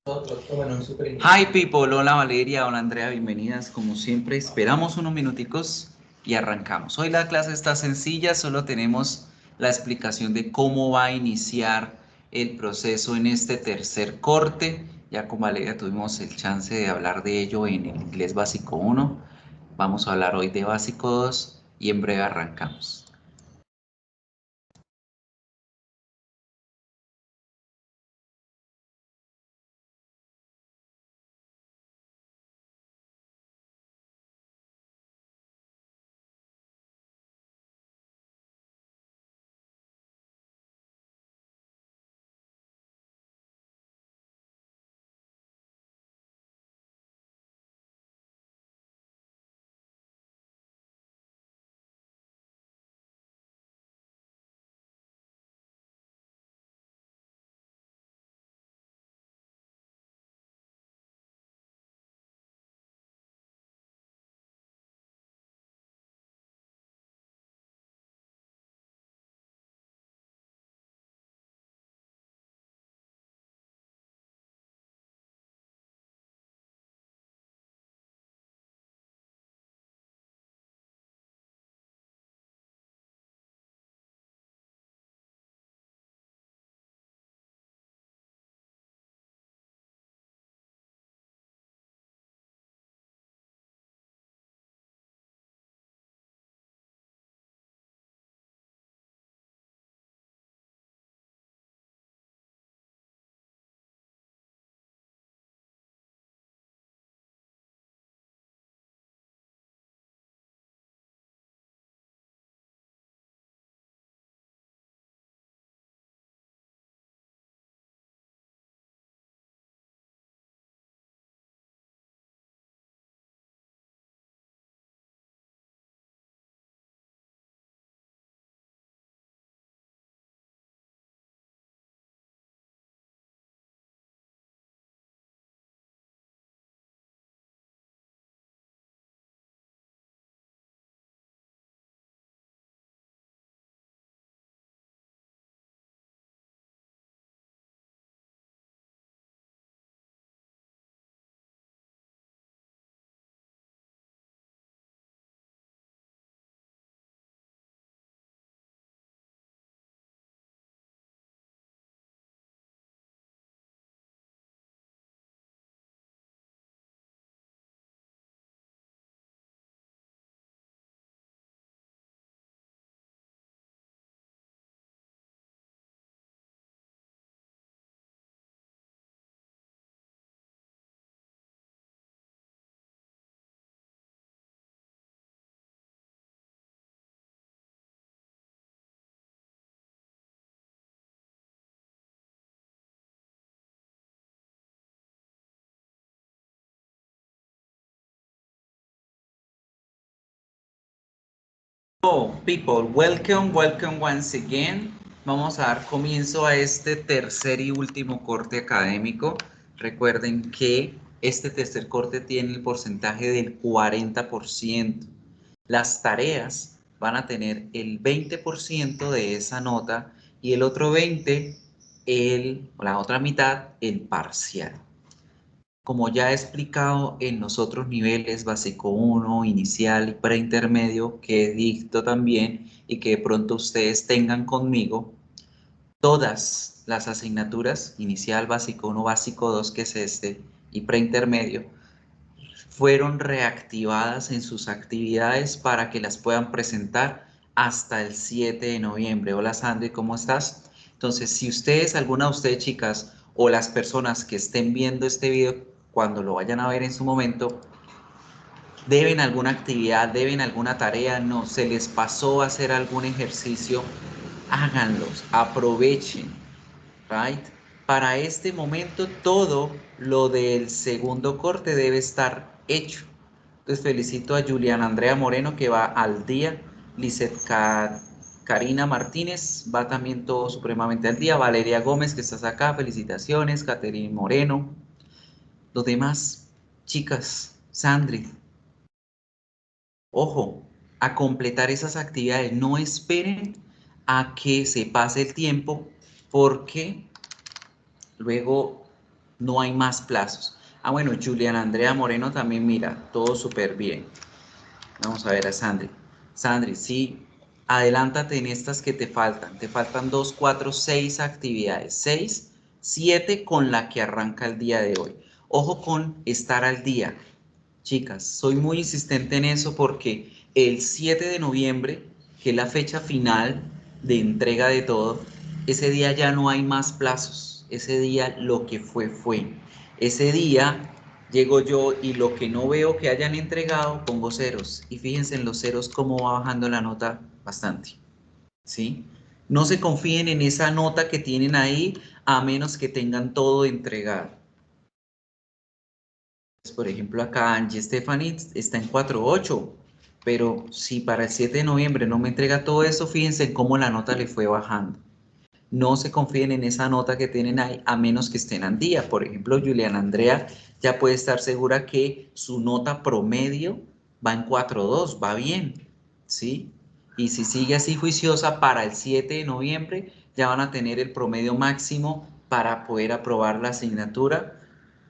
Hi people, hola Valeria, hola Andrea, bienvenidas. Como siempre, esperamos unos minuticos y arrancamos. Hoy la clase está sencilla, solo tenemos la explicación de cómo va a iniciar el proceso en este tercer corte. Ya con Valeria tuvimos el chance de hablar de ello en el inglés básico 1. Vamos a hablar hoy de básico 2 y en breve arrancamos. Oh, people, welcome once again. Vamos a dar comienzo a este tercer y último corte académico. Recuerden que este tercer corte tiene el porcentaje del 40%. Las tareas van a tener el 20% de esa nota y el otro 20%, la otra mitad, el parcial. Como ya he explicado en los otros niveles, básico 1, inicial y preintermedio, que dicto también y que de pronto ustedes tengan conmigo, todas las asignaturas, inicial, básico 1, básico 2, que es este, y preintermedio, fueron reactivadas en sus actividades para que las puedan presentar hasta el 7 de noviembre. Hola Sandy, ¿cómo estás? Entonces, si ustedes, alguna de ustedes chicas o las personas que estén viendo este video cuando lo vayan a ver en su momento, deben alguna actividad, deben alguna tarea, no, se les pasó a hacer algún ejercicio, háganlos, aprovechen, right? Para este momento todo lo del segundo corte debe estar hecho. Entonces felicito a Juliana Andrea Moreno que va al día, Karina Martínez va también todo supremamente al día, Valeria Gómez que estás acá, felicitaciones, Caterine Moreno, los demás chicas, Sandri, ojo, a completar esas actividades, no esperen a que se pase el tiempo porque luego No hay más plazos. Ah, bueno, Julián Andrea Moreno también, mira, todo súper bien. Vamos a ver a Sandri. Sandri, sí, adelántate en estas que te faltan. Te faltan 2, 4, 6 actividades. 6, 7 con la que arranca el día de hoy. Ojo con estar al día. Chicas, soy muy insistente en eso porque el 7 de noviembre, que es la fecha final de entrega de todo, ese día ya no hay más plazos. Ese día lo que fue, fue. Ese día llego yo y lo que no veo que hayan entregado, pongo ceros. Y fíjense en los ceros cómo va bajando la nota bastante. ¿Sí? No se confíen en esa nota que tienen ahí a menos que tengan todo entregado. Por ejemplo, acá Angie Stephanie está en 4.8, pero si para el 7 de noviembre no me entrega todo eso, fíjense en cómo la nota le fue bajando. No se confíen en esa nota que tienen ahí, a menos que estén al día. Por ejemplo, Juliana Andrea ya puede estar segura que su nota promedio va en 4.2, va bien, ¿sí? Y si sigue así juiciosa, para el 7 de noviembre ya van a tener el promedio máximo para poder aprobar la asignatura,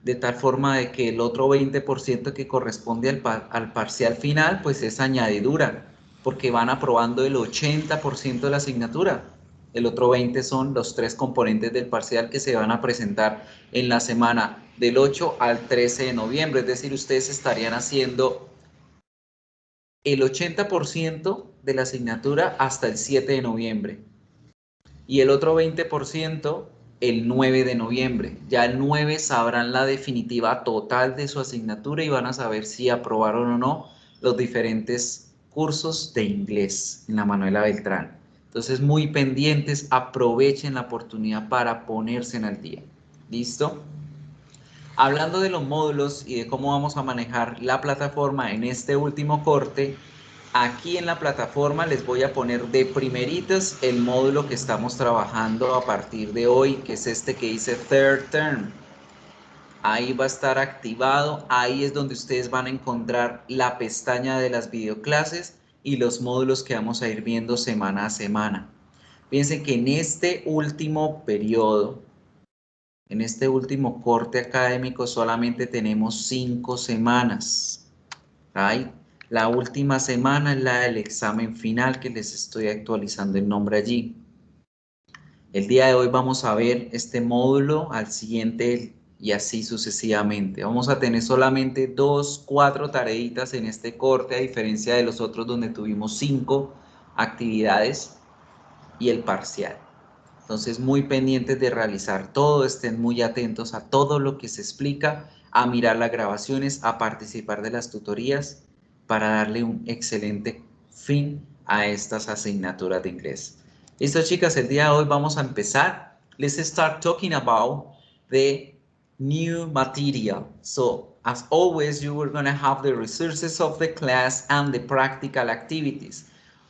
de tal forma de que el otro 20% que corresponde al parcial final, pues es añadidura, porque van aprobando el 80% de la asignatura. El otro 20 son los 3 componentes del parcial que se van a presentar en la semana del 8 al 13 de noviembre. Es decir, ustedes estarían haciendo el 80% de la asignatura hasta el 7 de noviembre y el otro 20% el 9 de noviembre. Ya el 9 sabrán la definitiva total de su asignatura y van a saber si aprobaron o no los diferentes cursos de inglés en la Manuela Beltrán. Entonces, muy pendientes, aprovechen la oportunidad para ponerse en al día. ¿Listo? Hablando de los módulos y de cómo vamos a manejar la plataforma en este último corte, aquí en la plataforma les voy a poner de primeritas el módulo que estamos trabajando a partir de hoy, que es este que dice Third Term. Ahí va a estar activado, ahí es donde ustedes van a encontrar la pestaña de las videoclases y los módulos que vamos a ir viendo semana a semana. Fíjense que en este último periodo, en este último corte académico solamente tenemos 5 semanas. ¿Right? La última semana es la del examen final que les estoy actualizando el nombre allí. El día de hoy vamos a ver este módulo, al siguiente y así sucesivamente. Vamos a tener solamente 2, 4 tareitas en este corte, a diferencia de los otros donde tuvimos 5 actividades y el parcial. Entonces, muy pendientes de realizar todo, estén muy atentos a todo lo que se explica, a mirar las grabaciones, a participar de las tutorías para darle un excelente fin a estas asignaturas de inglés. Listo, chicas, el día de hoy vamos a empezar. Let's start talking about the new material. So, as always, you are going to have the resources of the class and the practical activities.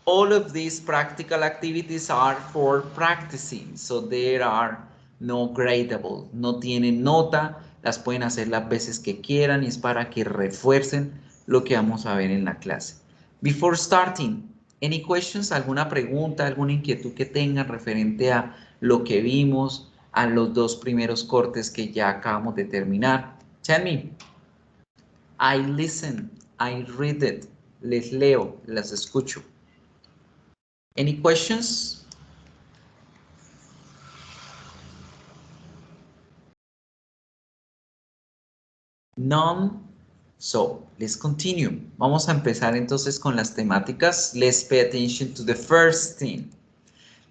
All of these practical activities are for practicing, so they are no gradable, no tienen nota, las pueden hacer las veces que quieran y es para que refuercen lo que vamos a ver en la clase. Before starting, any questions, alguna pregunta, alguna inquietud que tengan referente a lo que vimos, a los 2 primeros cortes que ya acabamos de terminar? Tell me. I listen, I read it, les leo, las escucho. Any questions? None. So, let's continue. Vamos a empezar entonces con las temáticas. Let's pay attention to the first thing.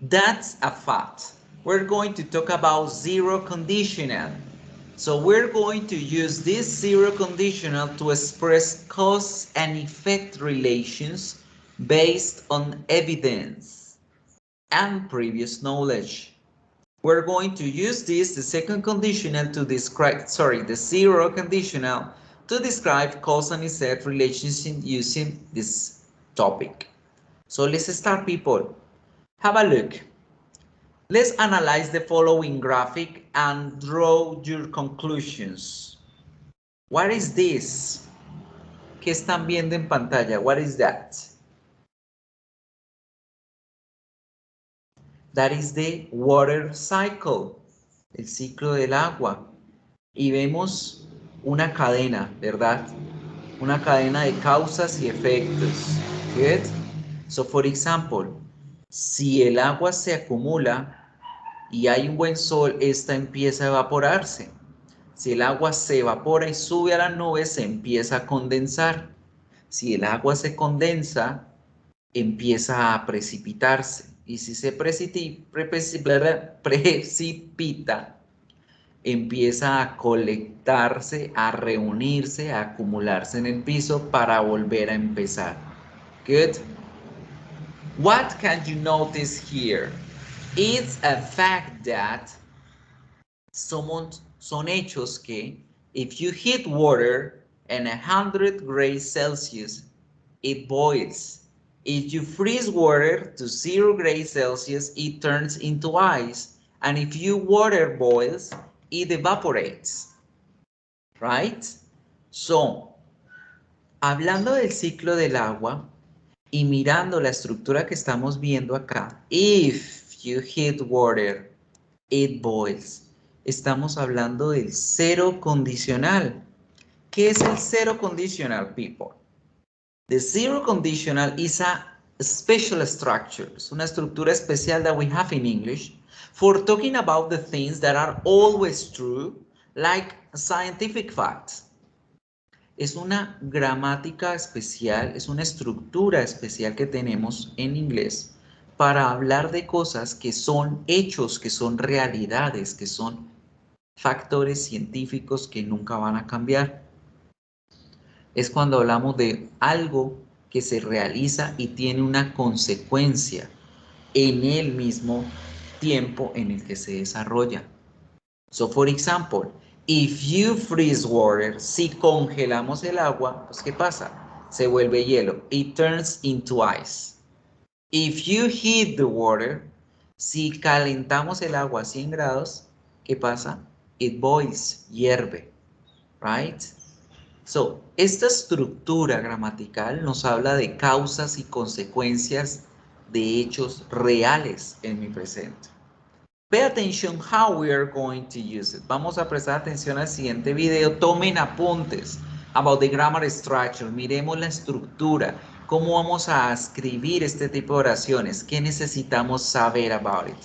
That's a fact. We're going to talk about zero conditional. So we're going to use this zero conditional to express cause and effect relations based on evidence and previous knowledge. We're going to use this, the second conditional, to describe, the zero conditional, to describe cause and effect relationship using this topic. So let's start, people. Have a look. Let's analyze the following graphic and draw your conclusions. What is this? ¿Qué están viendo en pantalla? What is that? That is the water cycle, el ciclo del agua. y vemos una cadena, ¿verdad? Una cadena de causas y efectos. Good? So, for example, si el agua se acumula y hay un buen sol, esta empieza a evaporarse. Si el agua se evapora y sube a las nubes, se empieza a condensar. Si el agua se condensa, empieza a precipitarse. Y si se precipita, empieza a colectarse, a reunirse, a acumularse en el piso para volver a empezar. Good. What can you notice here? It's a fact that son hechos que if you heat water at 100 degrees Celsius, it boils. If you freeze water to 0 degrees Celsius, it turns into ice. And if your water boils, it evaporates. Right? So, hablando del ciclo del agua y mirando la estructura que estamos viendo acá, if you heat water, it boils. Estamos hablando del cero condicional. ¿Qué es el cero conditional, people? The zero conditional is a special structure. Es una estructura especial that we have in English for talking about the things that are always true, like scientific facts. Es una gramática especial, es una estructura especial que tenemos en inglés para hablar de cosas que son hechos, que son realidades, que son factores científicos que nunca van a cambiar. Es cuando hablamos de algo que se realiza y tiene una consecuencia en el mismo tiempo en el que se desarrolla. So, for example, if you freeze water, si congelamos el agua, pues ¿qué pasa? Se vuelve hielo. It turns into ice. If you heat the water, si calentamos el agua a 100 grados, ¿qué pasa? It boils, hierve, right? So, esta estructura gramatical nos habla de causas y consecuencias de hechos reales en mi presente. Pay attention how we are going to use it. Vamos a prestar atención al siguiente video. Tomen apuntes about the grammar structure. Miremos la estructura. Cómo vamos a escribir este tipo de oraciones. ¿Qué necesitamos saber about it?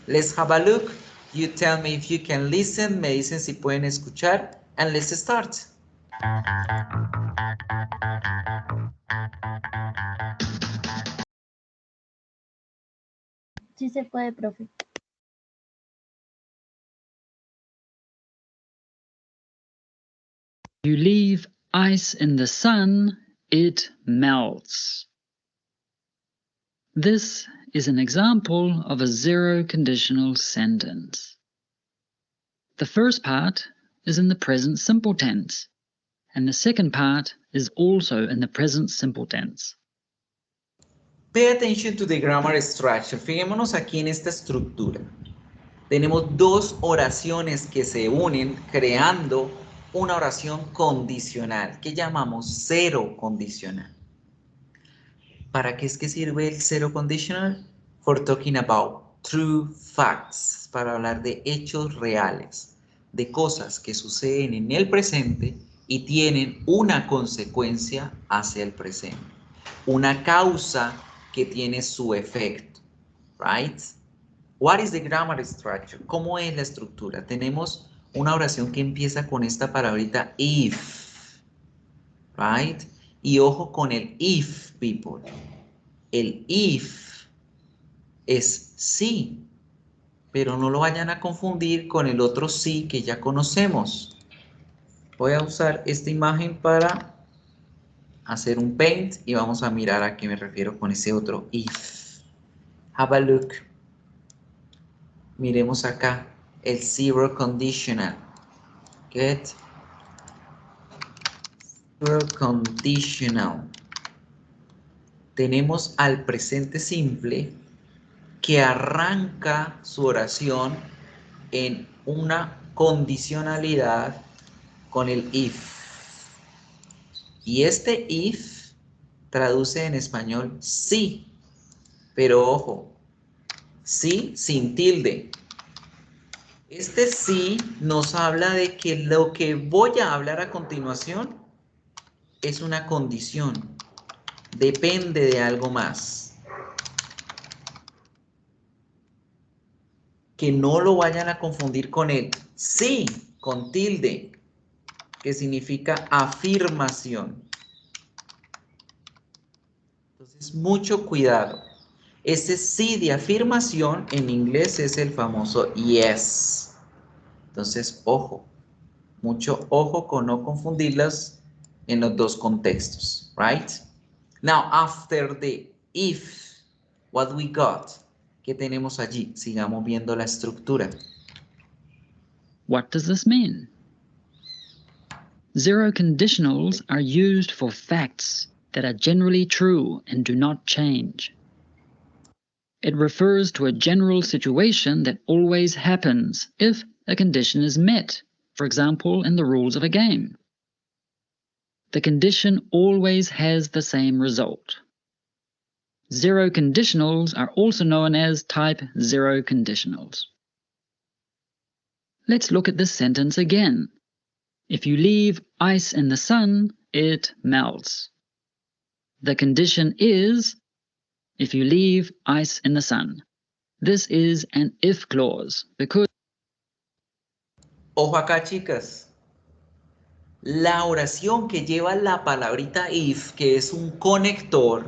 Let's have a look. You tell me if you can listen. Me dicen si pueden escuchar. And let's start. Sí se puede, profe. You leave ice in the sun, it melts. This is an example of a zero conditional sentence. The first part is in the present simple tense, and the second part is also in the present simple tense. Pay attention to the grammar structure. Fijémonos aquí en esta estructura. Tenemos dos oraciones que se unen creando una oración condicional que llamamos cero condicional. ¿Para qué es que sirve el cero conditional? For talking about true facts, para hablar de hechos reales, de cosas que suceden en el presente y tienen una consecuencia hacia el presente, una causa que tiene su efecto, right? What is the grammar structure? ¿Cómo es la estructura? Tenemos una oración que empieza con esta palabrita if, right? Y ojo con el if, people. El if es sí, pero no lo vayan a confundir con el otro sí que ya conocemos. Voy a usar esta imagen para hacer un paint y vamos a mirar a qué me refiero con ese otro if. Have a look. Miremos acá el zero conditional. Good. Zero conditional. Tenemos al presente simple que arranca su oración en una condicionalidad con el if. Y este if traduce en español sí, pero ojo, sí sin tilde. Este sí nos habla de que lo que voy a hablar a continuación es una condición. Depende de algo más. Que no lo vayan a confundir con el sí, con tilde, que significa afirmación. Entonces, mucho cuidado. Ese sí de afirmación en inglés es el famoso yes. Entonces, ojo, mucho ojo con no confundirlas en los dos contextos, right? Now, after the if, what we got? ¿Qué tenemos allí? Sigamos viendo la estructura. What does this mean? Zero conditionals are used for facts that are generally true and do not change. It refers to a general situation that always happens if a condition is met, for example, in the rules of a game. The condition always has the same result. Zero conditionals are also known as type zero conditionals. Let's look at this sentence again. If you leave ice in the sun, it melts. The condition is, if you leave ice in the sun. This is an if clause because Ojo acá, chicas. La oración que lleva la palabrita if, que es un conector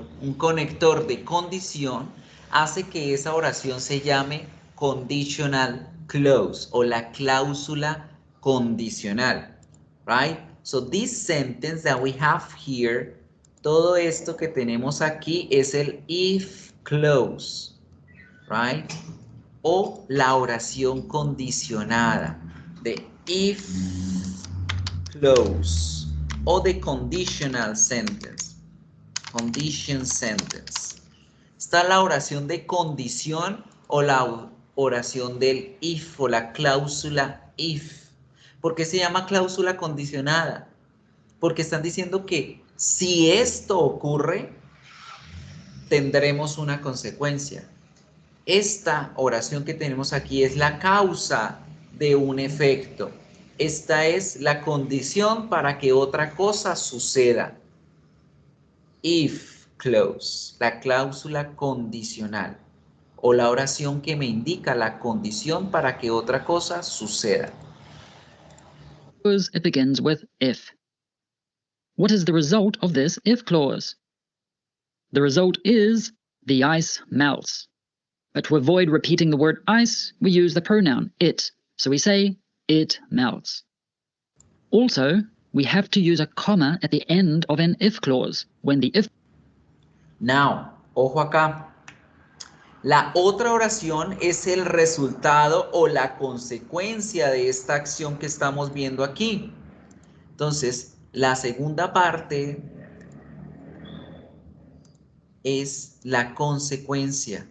de condición, hace que esa oración se llame conditional clause o la cláusula condicional, right? So this sentence that we have here, todo esto que tenemos aquí es el if clause, right? O la oración condicionada de if clause o de conditional sentence. Condition sentence. Está la oración de condición o la oración del if o la cláusula if. ¿Por qué se llama cláusula condicionada? Porque están diciendo que si esto ocurre, tendremos una consecuencia. Esta oración que tenemos aquí es la causa de un efecto. Esta es la condición para que otra cosa suceda. If clause, la cláusula condicional o la oración que me indica la condición para que otra cosa suceda. it begins with if. What is the result of this if clause? The result is the ice melts. But to avoid repeating the word ice, we use the pronoun it. So we say, it melts. Also, we have to use a comma at the end of an if clause when the if. Now, ojo acá. La otra oración es el resultado o la consecuencia de esta acción que estamos viendo aquí. Entonces, la segunda parte es la consecuencia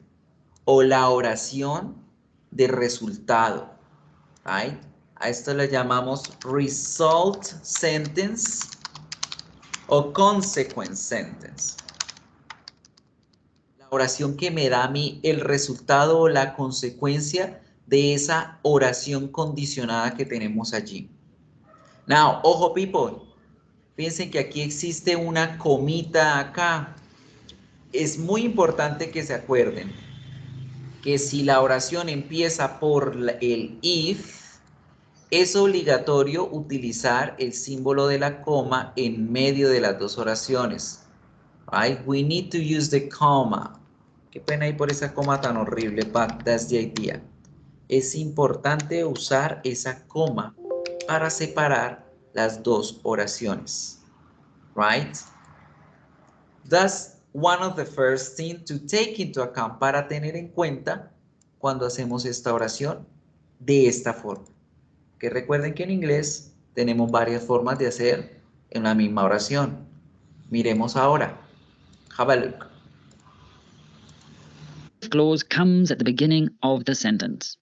o la oración de resultado, right? A esto le llamamos result sentence o consequence sentence. La oración que me da a mí el resultado o la consecuencia de esa oración condicionada que tenemos allí. Now, ojo people, piensen que aquí existe una comita acá. Es muy importante que se acuerden que si la oración empieza por el if, es obligatorio utilizar el símbolo de la coma en medio de las dos oraciones. Right? We need to use the comma. Qué pena ir por esa coma tan horrible, but that's the idea. Es importante usar esa coma para separar las dos oraciones. Right? That's one of the first things to take into account para tener en cuenta cuando hacemos esta oración de esta forma. Que recuerden que en inglés tenemos varias formas de hacer en la misma oración. Miremos ahora. Have a look. Clause comes at the beginning of the sentence.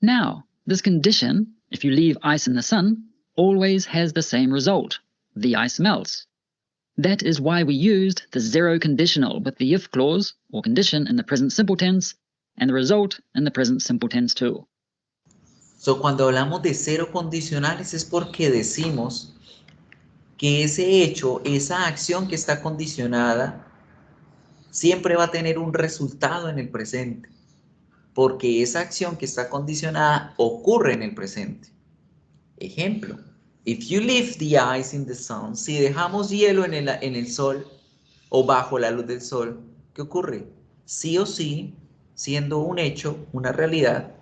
Now, this condition, if you leave ice in the sun, always has the same result. The ice melts. That is why we used the zero conditional with the if clause or condition in the present simple tense and the result in the present simple tense too. So, cuando hablamos de cero condicionales es porque decimos que ese hecho, esa acción que está condicionada, siempre va a tener un resultado en el presente, porque esa acción que está condicionada ocurre en el presente. Ejemplo, if you leave the ice in the sun, si dejamos hielo en el sol o bajo la luz del sol, ¿qué ocurre? Sí o sí, siendo un hecho, una realidad,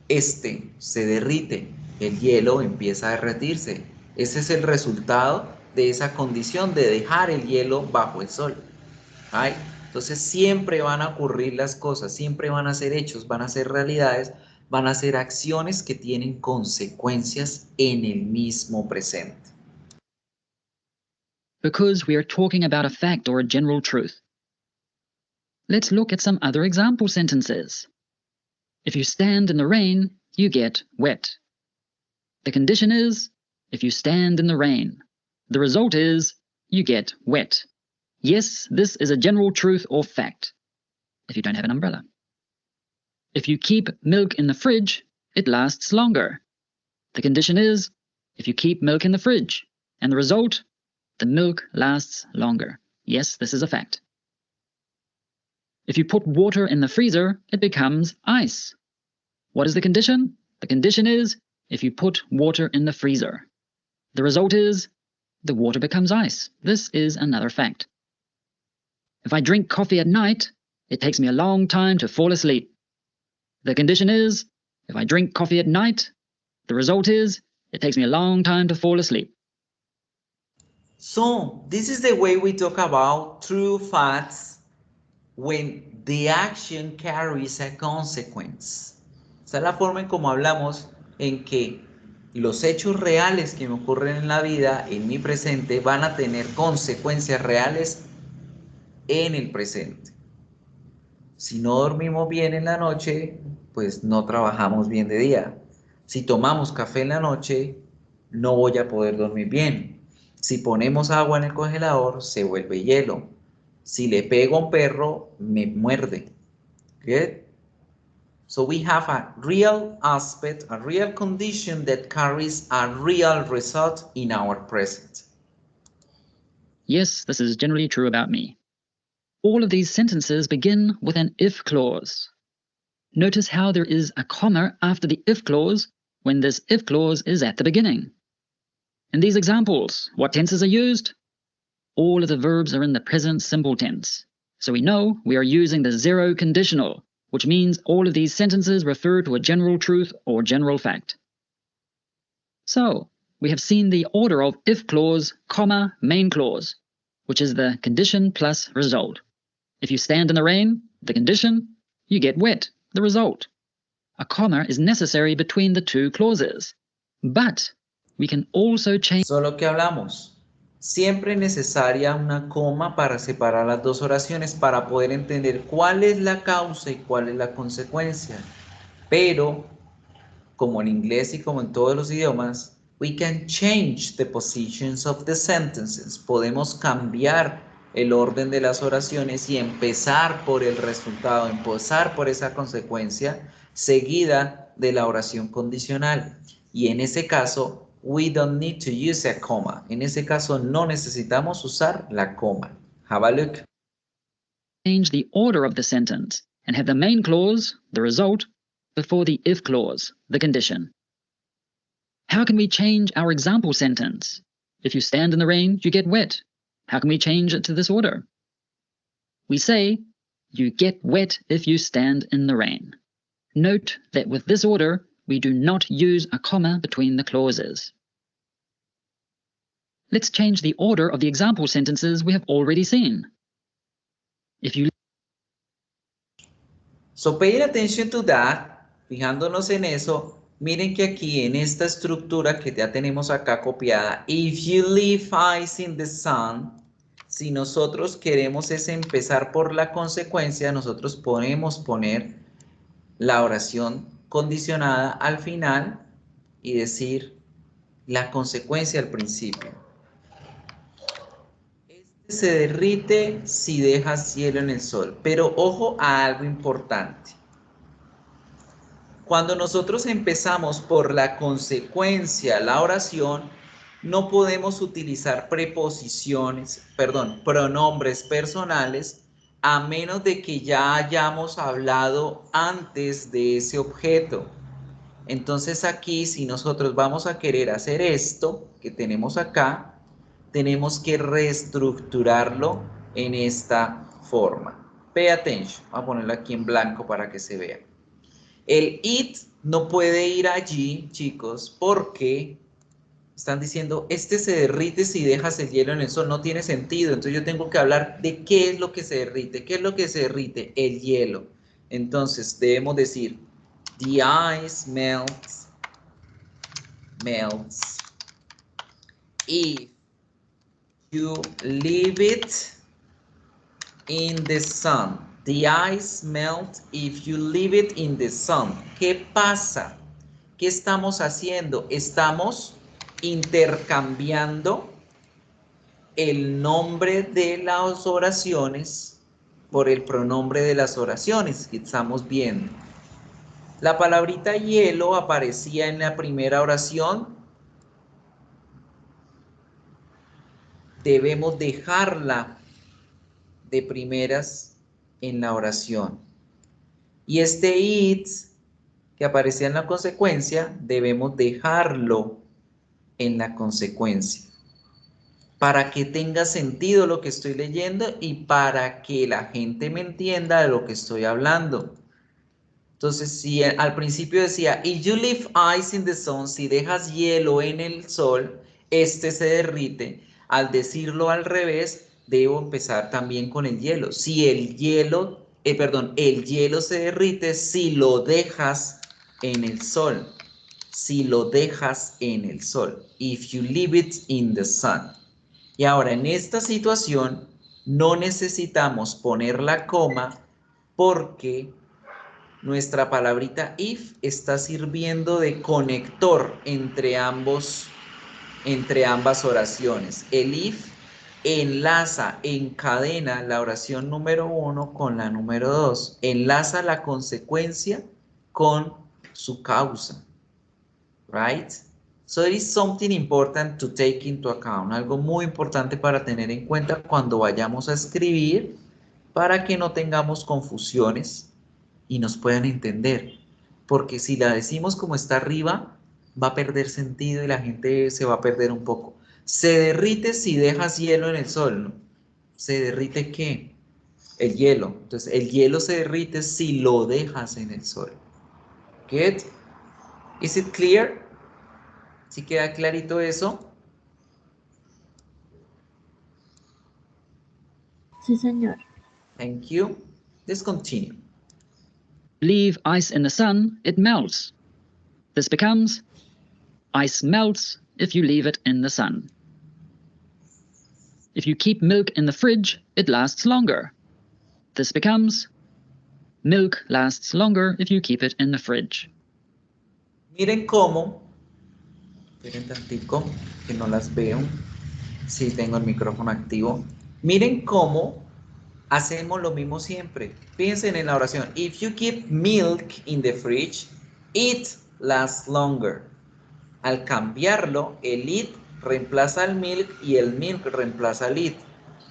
este se derrite, el hielo empieza a derretirse. Ese es el resultado de esa condición de dejar el hielo bajo el sol. ¿Ay? Entonces siempre van a ocurrir las cosas, siempre van a ser hechos, van a ser realidades, van a ser acciones que tienen consecuencias en el mismo presente. Because we are talking about a fact or a general truth. Let's look at some other example sentences. If you stand in the rain, you get wet. The condition is, if you stand in the rain. The result is, you get wet. Yes, this is a general truth or fact, if you don't have an umbrella. If you keep milk in the fridge, it lasts longer. The condition is, if you keep milk in the fridge, and the result, the milk lasts longer. Yes, this is a fact. If you put water in the freezer, it becomes ice. What is the condition? The condition is, if you put water in the freezer. The result is, the water becomes ice. This is another fact. If I drink coffee at night, it takes me a long time to fall asleep. The condition is, if I drink coffee at night, the result is, it takes me a long time to fall asleep. So, this is the way we talk about true facts when the action carries a consequence. Esa es la forma en como hablamos en que los hechos reales que me ocurren en la vida, en mi presente, van a tener consecuencias reales en el presente. Si no dormimos bien en la noche, pues no trabajamos bien de día. Si tomamos café en la noche, no voy a poder dormir bien. Si ponemos agua en el congelador, se vuelve hielo. Si le pego a un perro, me muerde. Good? So we have a real aspect, a real condition that carries a real result in our present. Yes, this is generally true about me. All of these sentences begin with an if clause. Notice how there is a comma after the if clause when this if clause is at the beginning. In these examples, what tenses are used? All of the verbs are in the present simple tense. So we know we are using the zero conditional, which means all of these sentences refer to a general truth or general fact. So, we have seen the order of if clause, comma, main clause, which is the condition plus result. If you stand in the rain, the condition, you get wet, the result. A comma is necessary between the two clauses. But we can also change... Solo que hablamos. Siempre necesaria una coma para separar las dos oraciones para poder entender cuál es la causa y cuál es la consecuencia. Pero, como en inglés y como en todos los idiomas, we can change the positions of the sentences. Podemos cambiar el orden de las oraciones y empezar por el resultado, empezar por esa consecuencia seguida de la oración condicional. Y en ese caso, we don't need to use a comma. En ese caso no necesitamos usar la coma. Have a look. Change the order of the sentence and have the main clause, the result, before the if clause, the condition. How can we change our example sentence? If you stand in the rain, you get wet. How can we change it to this order? We say, you get wet if you stand in the rain. Note that with this order, we do not use a comma between the clauses. Let's change the order of the example sentences we have already seen. If you... So pay attention to that, fijándonos en eso, miren que aquí en esta estructura que ya tenemos acá copiada, if you leave ice in the sun, si nosotros queremos es empezar por la consecuencia, nosotros podemos poner la oración condicionada al final y decir la consecuencia al principio. Este se derrite si dejas hielo en el sol, pero ojo a algo importante. Cuando nosotros empezamos por la consecuencia, la oración, no podemos utilizar pronombres personales a menos de que ya hayamos hablado antes de ese objeto. Entonces aquí, si nosotros vamos a querer hacer esto que tenemos acá, tenemos que reestructurarlo en esta forma. Pay attention. Vamos a ponerlo aquí en blanco para que se vea. El it no puede ir allí, chicos, porque están diciendo, este se derrite si dejas el hielo en el sol. No tiene sentido. Entonces yo tengo que hablar de qué es lo que se derrite. ¿Qué es lo que se derrite? El hielo. Entonces debemos decir, the ice melts if you leave it in the sun. The ice melts if you leave it in the sun. ¿Qué pasa? ¿Qué estamos haciendo? Estamos intercambiando el nombre de las oraciones por el pronombre de las oraciones que estamos viendo. La palabrita hielo aparecía en la primera oración. Debemos dejarla de primeras en la oración. Y este it que aparecía en la consecuencia, debemos dejarlo en la consecuencia. Para que tenga sentido lo que estoy leyendo y para que la gente me entienda de lo que estoy hablando. Entonces, si al principio decía, if you leave ice in the sun, si dejas hielo en el sol, este se derrite. Al decirlo al revés, debo empezar también con el hielo. Si el hielo, el hielo se derrite si lo dejas en el sol. Si lo dejas en el sol. If you leave it in the sun. Y ahora, en esta situación, no necesitamos poner la coma porque nuestra palabrita if está sirviendo de conector entre ambas oraciones. El if enlaza, encadena la oración número 1 con la número 2. Enlaza la consecuencia con su causa. Right? So it is something important to take into account. Algo muy importante para tener en cuenta cuando vayamos a escribir para que no tengamos confusiones y nos puedan entender. Porque si la decimos como está arriba, va a perder sentido y la gente se va a perder un poco. Se derrite si dejas hielo en el sol, ¿no? ¿Se derrite qué? El hielo. Entonces, el hielo se derrite si lo dejas en el sol. Good? Is it clear? ¿Sí queda clarito eso? Sí, señor. Thank you. Let's continue. Leave ice in the sun, it melts. This becomes, ice melts if you leave it in the sun. If you keep milk in the fridge, it lasts longer. This becomes, milk lasts longer if you keep it in the fridge. Miren cómo, esperen tantico, que no las veo. Sí, tengo el micrófono activo. Miren cómo hacemos lo mismo siempre. Piensen en la oración. If you keep milk in the fridge, it lasts longer. Al cambiarlo, el it reemplaza al milk y el milk reemplaza al it.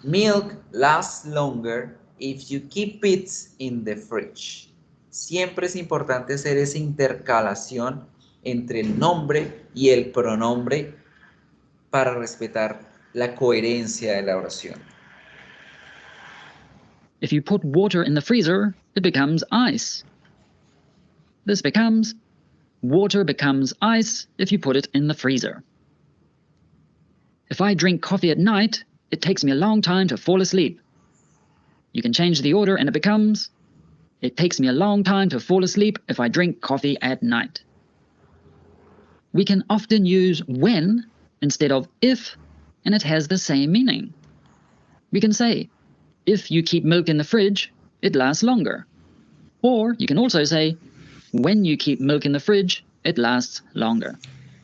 Milk lasts longer if you keep it in the fridge. Siempre es importante hacer esa intercalación entre el nombre y el pronombre para respetar la coherencia de la oración. If you put water in the freezer, it becomes ice. This becomes, water becomes ice if you put it in the freezer. If I drink coffee at night, it takes me a long time to fall asleep. You can change the order and it becomes, it takes me a long time to fall asleep if I drink coffee at night. We can often use when instead of if, and it has the same meaning. We can say, if you keep milk in the fridge, it lasts longer. Or you can also say, when you keep milk in the fridge, it lasts longer.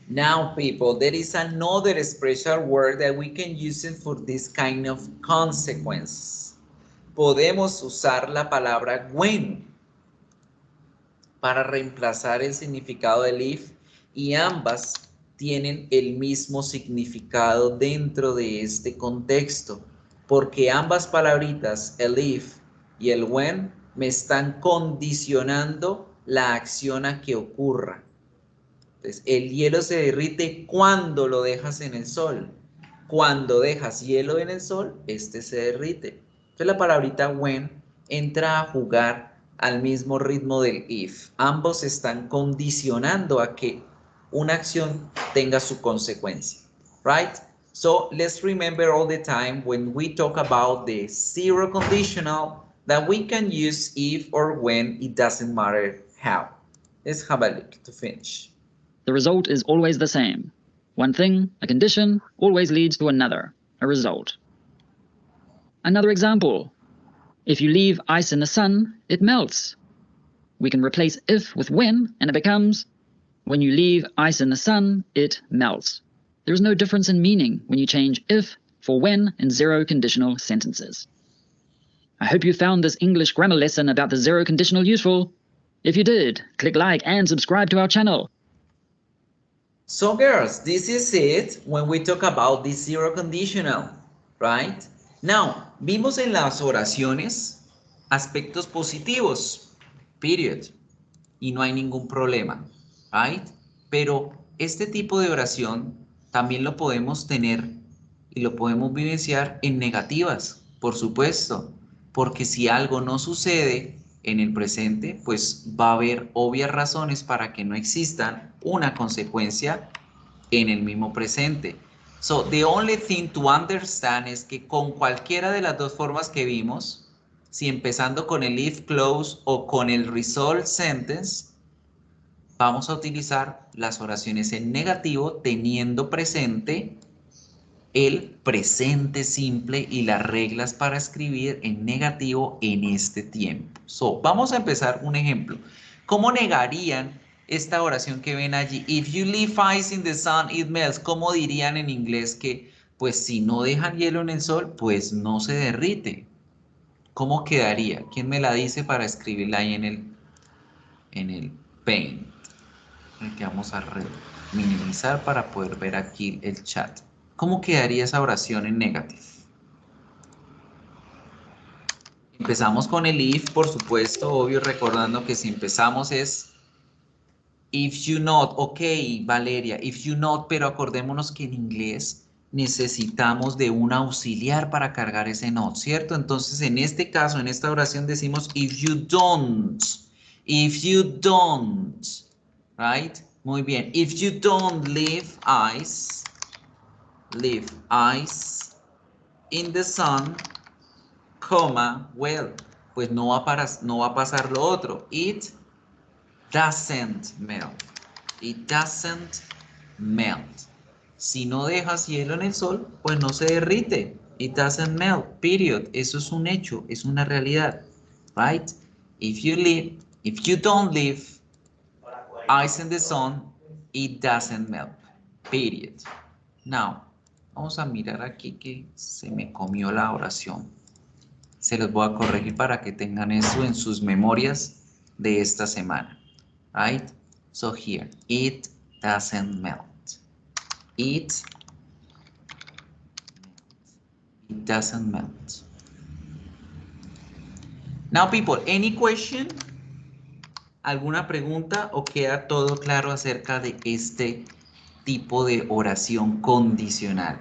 Now, people, there is another special word that we can use it for this kind of consequence. Podemos usar la palabra when para reemplazar el significado del if y ambas tienen el mismo significado dentro de este contexto, porque ambas palabritas, el if y el when, me están condicionando la acción a que ocurra. Entonces, el hielo se derrite cuando lo dejas en el sol. Cuando dejas hielo en el sol, este se derrite. Entonces, la palabrita when entra a jugar al mismo ritmo del if. Ambos están condicionando a que una acción tenga su consecuencia. Right? So, let's remember all the time when we talk about the zero conditional that we can use if or when, it doesn't matter how. Let's have a look to finish. The result is always the same. One thing, a condition, always leads to another, a result. Another example. If you leave ice in the sun, it melts. We can replace if with when, and it becomes, when you leave ice in the sun, it melts. There is no difference in meaning when you change if for when in zero conditional sentences. I hope you found this English grammar lesson about the zero conditional useful. If you did, click like and subscribe to our channel. So girls, this is it when we talk about the zero conditional, right? Now, vimos en las oraciones aspectos positivos, period, y no hay ningún problema, right? Pero este tipo de oración también lo podemos tener y lo podemos vivenciar en negativas, por supuesto, porque si algo no sucede en el presente, pues va a haber obvias razones para que no existan una consecuencia en el mismo presente. So, the only thing to understand es que con cualquiera de las dos formas que vimos, si empezando con el if clause o con el result sentence, vamos a utilizar las oraciones en negativo teniendo presente el presente simple y las reglas para escribir en negativo en este tiempo. So, vamos a empezar un ejemplo. ¿Cómo negarían esta oración que ven allí? If you leave ice in the sun, it melts. ¿Cómo dirían en inglés que, pues, si no dejan hielo en el sol, pues no se derrite? ¿Cómo quedaría? ¿Quién me la dice para escribirla ahí en el Paint? El que vamos a minimizar para poder ver aquí el chat. ¿Cómo quedaría esa oración en negative? Empezamos con el if, por supuesto, obvio, recordando que si empezamos es if you not, ok, Valeria, if you not, pero acordémonos que en inglés necesitamos de un auxiliar para cargar ese not, ¿cierto? Entonces, en este caso, en esta oración decimos if you don't, right? Muy bien, if you don't leave ice in the sun, coma, well, pues no va a pasar lo otro. It doesn't melt. It doesn't melt. Si no dejas hielo en el sol, pues no se derrite. It doesn't melt, period. Eso es un hecho, es una realidad, right? If you don't leave ice in the sun, it doesn't melt, period. Now, vamos a mirar aquí que se me comió la oración. Se los voy a corregir para que tengan eso en sus memorias de esta semana. Right? So here, it doesn't melt. It doesn't melt. Now people, any question? ¿Alguna pregunta o queda todo claro acerca de este tipo de oración condicional?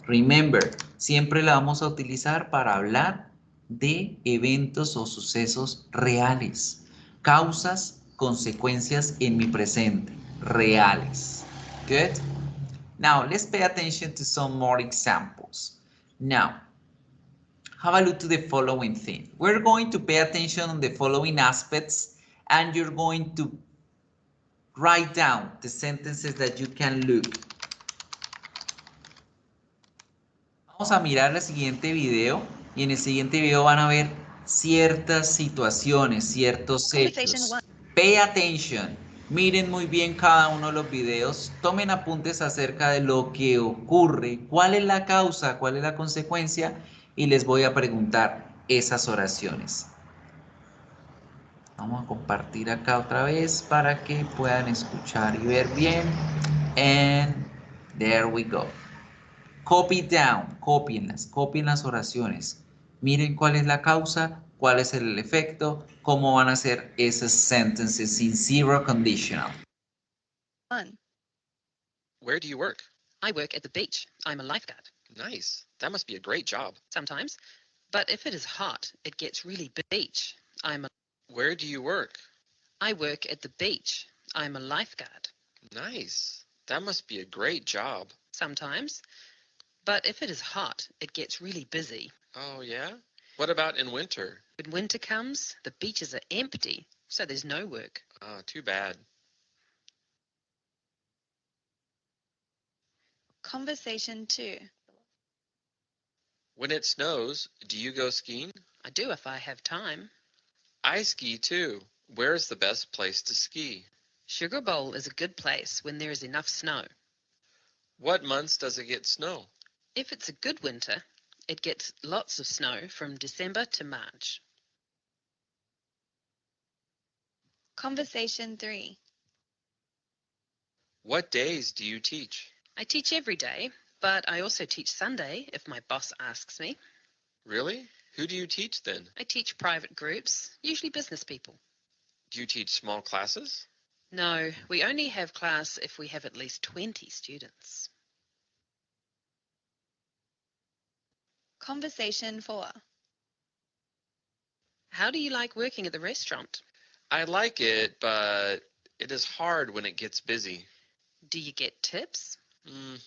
Remember, siempre la vamos a utilizar para hablar de eventos o sucesos reales. Causas, consecuencias en mi presente, reales. Good? Now, let's pay attention to some more examples. Now, have a look to the following thing. We're going to pay attention on the following aspects, and you're going to write down the sentences that you can look. Vamos a mirar el siguiente video y en el siguiente video van a ver ciertas situaciones, ciertos hechos. Pay attention. Miren muy bien cada uno de los videos. Tomen apuntes acerca de lo que ocurre, cuál es la causa, cuál es la consecuencia y les voy a preguntar esas oraciones. Vamos a compartir acá otra vez para que puedan escuchar y ver bien. And there we go. Copy down, copien las oraciones. Miren cuál es la causa, cuál es el efecto, cómo van a ser esas sentences in zero conditional. 1. Where do you work? I work at the beach. I'm a lifeguard. Nice. That must be a great job. Sometimes. But if it is hot, it gets really beach. Where do you work? I work at the beach. I'm a lifeguard. Nice. That must be a great job. Sometimes. But if it is hot, it gets really busy. Oh, yeah? What about in winter? When winter comes, the beaches are empty, so there's no work. Ah, too bad. Conversation 2. When it snows, do you go skiing? I do if I have time. I ski too. Where's the best place to ski? Sugar Bowl is a good place when there is enough snow. What months does it get snow? If it's a good winter, it gets lots of snow from December to March. Conversation 3. What days do you teach? I teach every day, but I also teach Sunday if my boss asks me. Really? Who do you teach then? I teach private groups, usually business people. Do you teach small classes? No, we only have class if we have at least 20 students. Conversation 4. How do you like working at the restaurant? I like it, but it is hard when it gets busy. Do you get tips?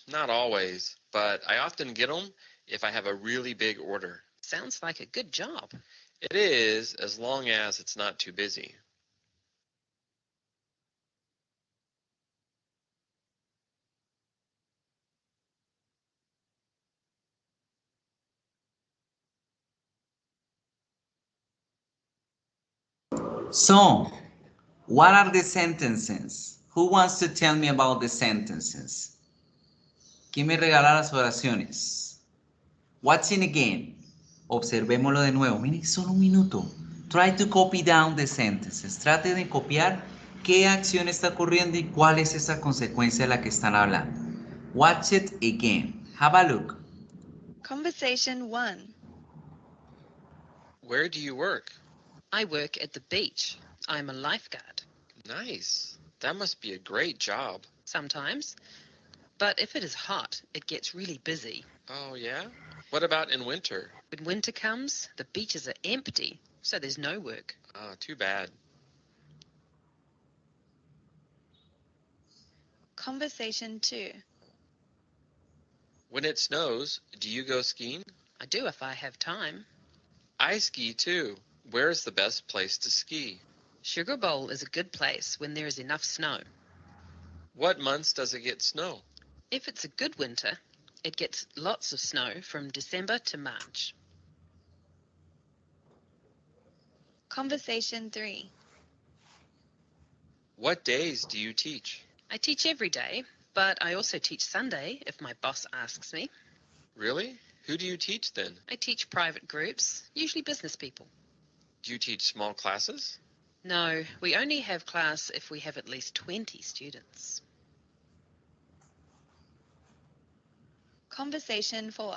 Not always, but I often get them if I have a really big order. Sounds like a good job. It is, as long as it's not too busy. So, what are the sentences? Who wants to tell me about the sentences? ¿Quién me regala las oraciones? What's in again? Observémoslo de nuevo. Miren, solo un minuto. Try to copy down the sentences. Trate de copiar qué acción está ocurriendo y cuál es esa consecuencia de la que están hablando. Watch it again. Have a look. Conversation 1. Where do you work? I work at the beach. I'm a lifeguard. Nice. That must be a great job. Sometimes. But if it is hot, it gets really busy. Oh, yeah? What about in winter? When winter comes, the beaches are empty, so there's no work. Ah, too bad. Conversation 2. When it snows, do you go skiing? I do if I have time. I ski too. Where's the best place to ski? Sugar Bowl is a good place when there is enough snow. What months does it get snow? If it's a good winter, it gets lots of snow from December to March. Conversation 3. What days do you teach? I teach every day, but I also teach Sunday if my boss asks me. Really? Who do you teach then? I teach private groups, usually business people. Do you teach small classes? No, we only have class if we have at least 20 students. Conversation 4.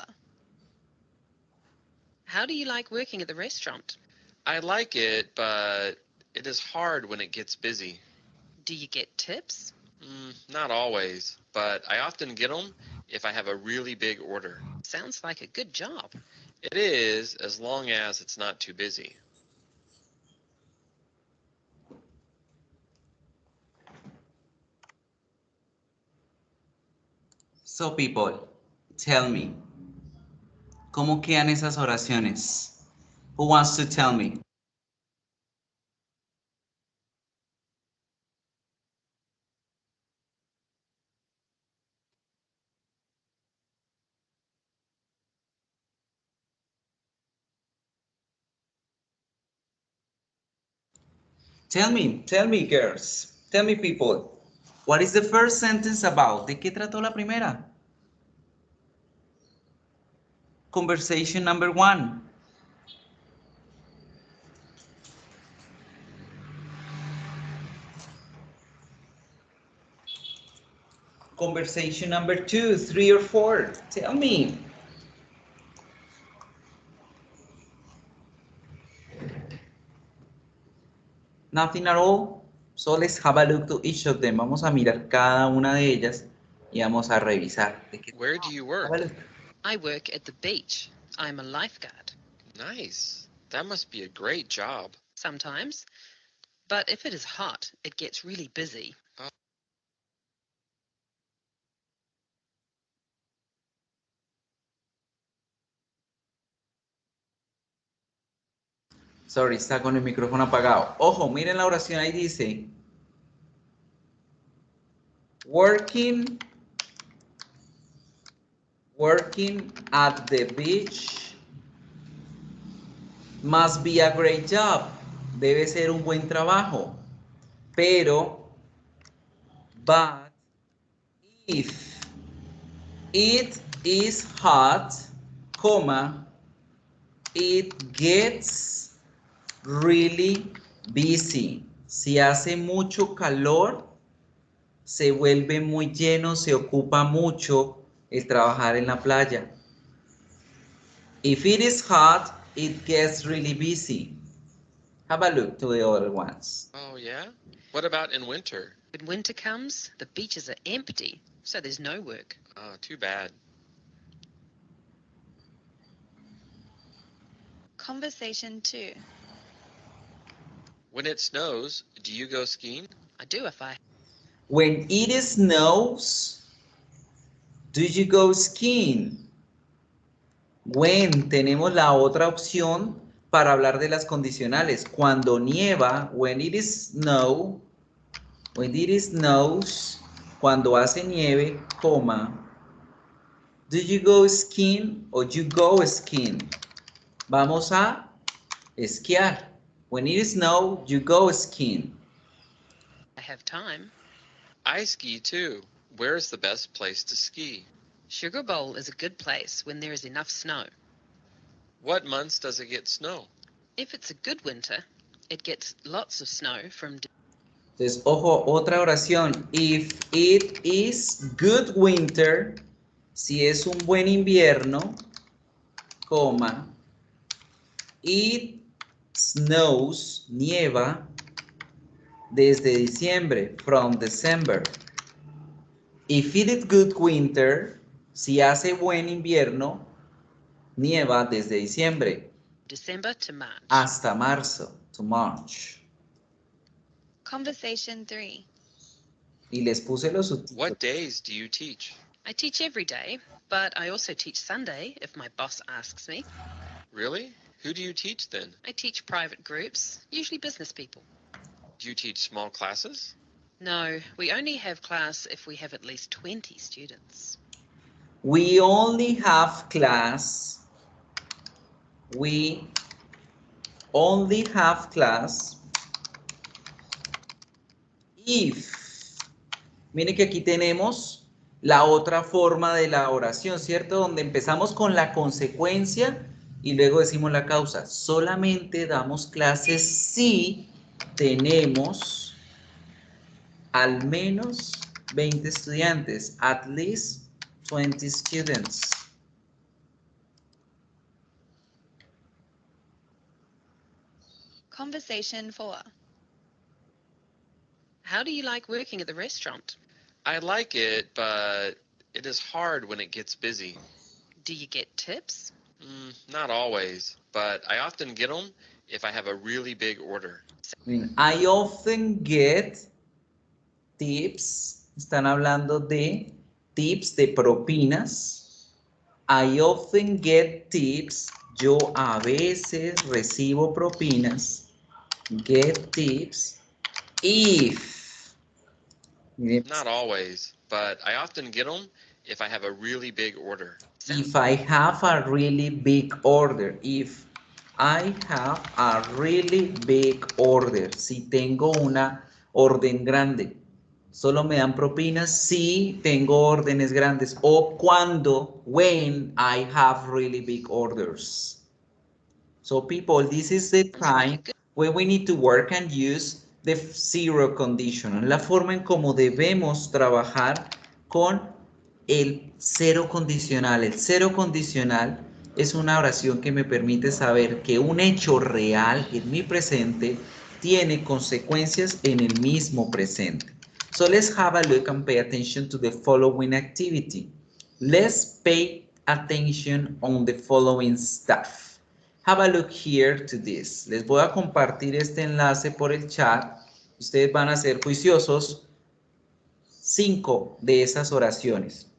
How do you like working at the restaurant? I like it, but it is hard when it gets busy. Do you get tips? Not always, but I often get them if I have a really big order. Sounds like a good job. It is, as long as it's not too busy. So people, tell me, ¿cómo quedan esas oraciones? Who wants to tell me? Tell me girls, tell me people, what is the first sentence about? ¿De qué trató la primera? Conversation number 1. Conversation number 2, 3 or 4. Tell me. Nothing at all. So let's have a look to each of them. Vamos a mirar cada una de ellas y vamos a revisar. Where do you work? Have a look. I work at the beach. I'm a lifeguard. Nice. That must be a great job. Sometimes. But if it is hot, it gets really busy. Sorry, está con el micrófono apagado. Ojo, miren la oración ahí dice. Working at the beach must be a great job. Debe ser un buen trabajo. Pero, but, if it is hot, comma, it gets really busy. Si hace mucho calor, se vuelve muy lleno, se ocupa mucho el trabajar en la playa. If it is hot, it gets really busy. Have a look to the other ones. Oh, yeah? What about in winter? When winter comes, the beaches are empty, so there's no work. Oh, too bad. Conversation 2. When it snows, do you go skiing? I do if I When it snows, do you go skiing? When tenemos la otra opción para hablar de las condicionales. Cuando nieva, when it snows, cuando hace nieve, coma. Do you go skiing or you go skiing? Vamos a esquiar. When it snows, you go skiing. have time. I ski too. Where's the best place to ski? Sugar Bowl is a good place when there is enough snow. What months does it get snow? If it's a good winter, it gets lots of snow from Entonces, ojo, otra oración. If it is good winter, si es un buen invierno, coma, it snows, nieva, desde diciembre, from December. If it is good winter, si hace buen invierno, nieva desde diciembre December to March. hasta marzo, to March. Conversation 3. Y les puse los subtítulos. What days do you teach? I teach every day, but I also teach Sunday if my boss asks me. Really? Who do you teach then? I teach private groups, usually business people. Do you teach small classes? No, we only have class if we have at least 20 students. We only have class. We only have class if. Mire que aquí tenemos la otra forma de la oración, ¿cierto? Donde empezamos con la consecuencia y luego decimos la causa. Solamente damos clases si tenemos al menos 20 estudiantes, at least 20 students. Conversation 4. How do you like working at the restaurant? I like it, but it is hard when it gets busy. Do you get tips? Not always, but I often get them if I have a really big order. I often get tips. Están hablando de tips, de propinas. I often get tips. Yo a veces recibo propinas. Get tips. If. Not always, but I often get them if I have a really big order. If I have a really big order. If I have a really big order. Si tengo una orden grande. Solo me dan propinas si tengo órdenes grandes. O cuando, when I have really big orders. So people, this is the time when we need to work and use the zero condition. La forma en cómo debemos trabajar con el cero condicional. El cero condicional es una oración que me permite saber que un hecho real en mi presente tiene consecuencias en el mismo presente. So let's have a look and pay attention to the following activity. Let's pay attention on the following stuff. Have a look here to this. Les voy a compartir este enlace por el chat. Ustedes van a ser juiciosos. 5 de esas oraciones.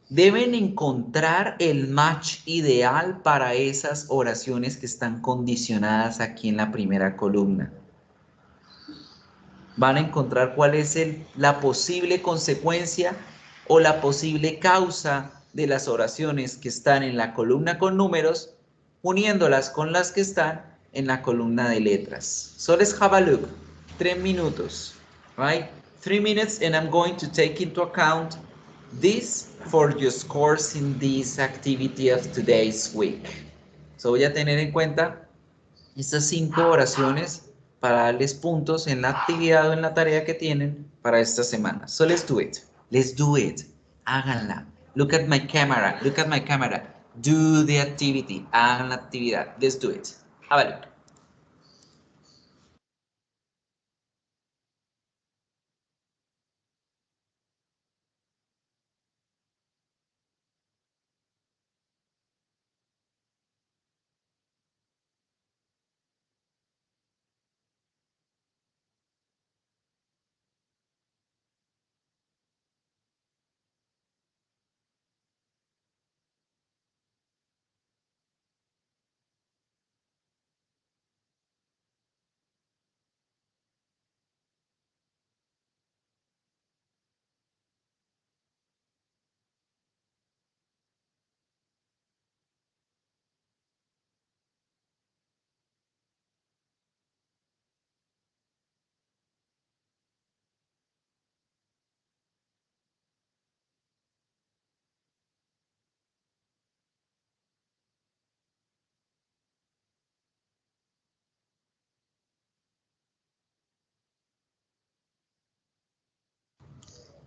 Deben encontrar el match ideal para esas oraciones que están condicionadas aquí en la primera columna. Van a encontrar cuál es la posible consecuencia o la posible causa de las oraciones que están en la columna con números, uniéndolas con las que están en la columna de letras. So let's have a look. 3 minutos, right? 3 minutes, and I'm going to take into account this for your scores in this activity of today's week. So voy a tener en cuenta estas 5 oraciones para darles puntos en la actividad o en la tarea que tienen para esta semana. So let's do it. Let's do it. Háganla. Look at my camera. Look at my camera. Do the activity. Hagan la actividad. Let's do it. Have a look.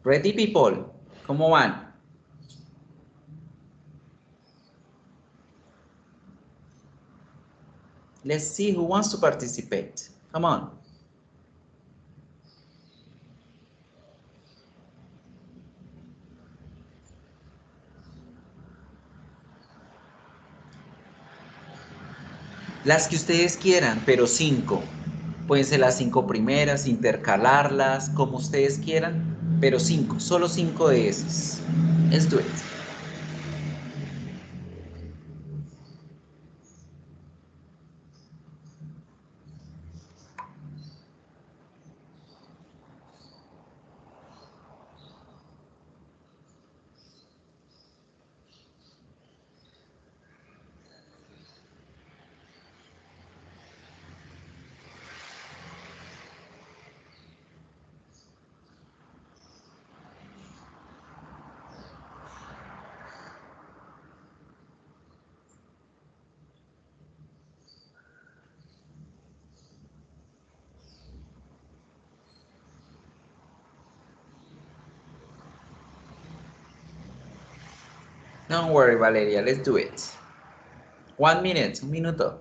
Ready, people? ¿Cómo van? Let's see who wants to participate. Come on. Las que ustedes quieran, pero 5. Pueden ser las 5 primeras, intercalarlas, como ustedes quieran, pero 5, solo 5 de esas. Let's do it. Don't worry, Valeria, let's do it. 1 minute, un minuto.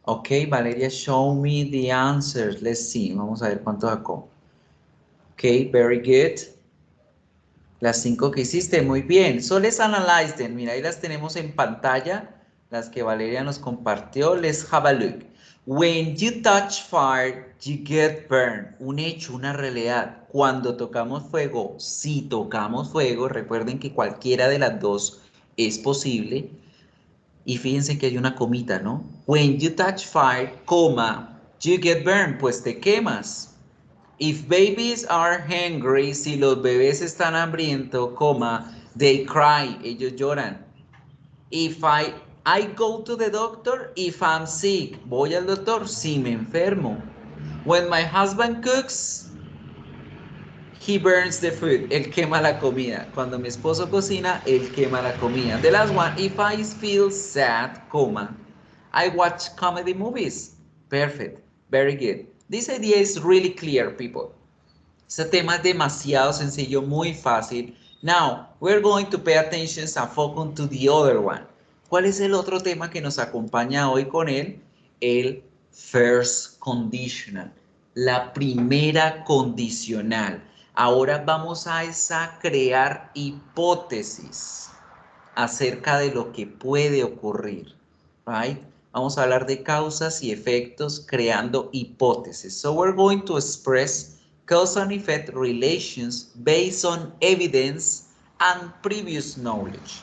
Ok, Valeria, show me the answers. Let's see. Vamos a ver cuánto sacó. Ok, very good. Las 5 que hiciste, muy bien. So let's analyze them. Mira, ahí las tenemos en pantalla. Las que Valeria nos compartió. Let's have a look. When you touch fire, you get burned. Un hecho, una realidad. Cuando tocamos fuego, si tocamos fuego, recuerden que cualquiera de las dos es posible. Y fíjense que hay una comita, ¿no? When you touch fire, coma, you get burned, pues te quemas. If babies are hungry, si los bebés están hambrientos, coma, they cry, ellos lloran. If I I go to the doctor if I'm sick. Voy al doctor si me enfermo. When my husband cooks, he burns the food. Él quema la comida. Cuando mi esposo cocina, él quema la comida. The last one, if I feel sad, I watch comedy movies. Perfect. Very good. This idea is really clear, people. Este tema es demasiado sencillo, muy fácil. Now, we're going to pay attention and focus to the other one. ¿Cuál es el otro tema que nos acompaña hoy con él? El first conditional, la primera condicional. Ahora vamos a crear hipótesis acerca de lo que puede ocurrir, right? Vamos a hablar de causas y efectos creando hipótesis. So we're going to express cause and effect relations based on evidence and previous knowledge.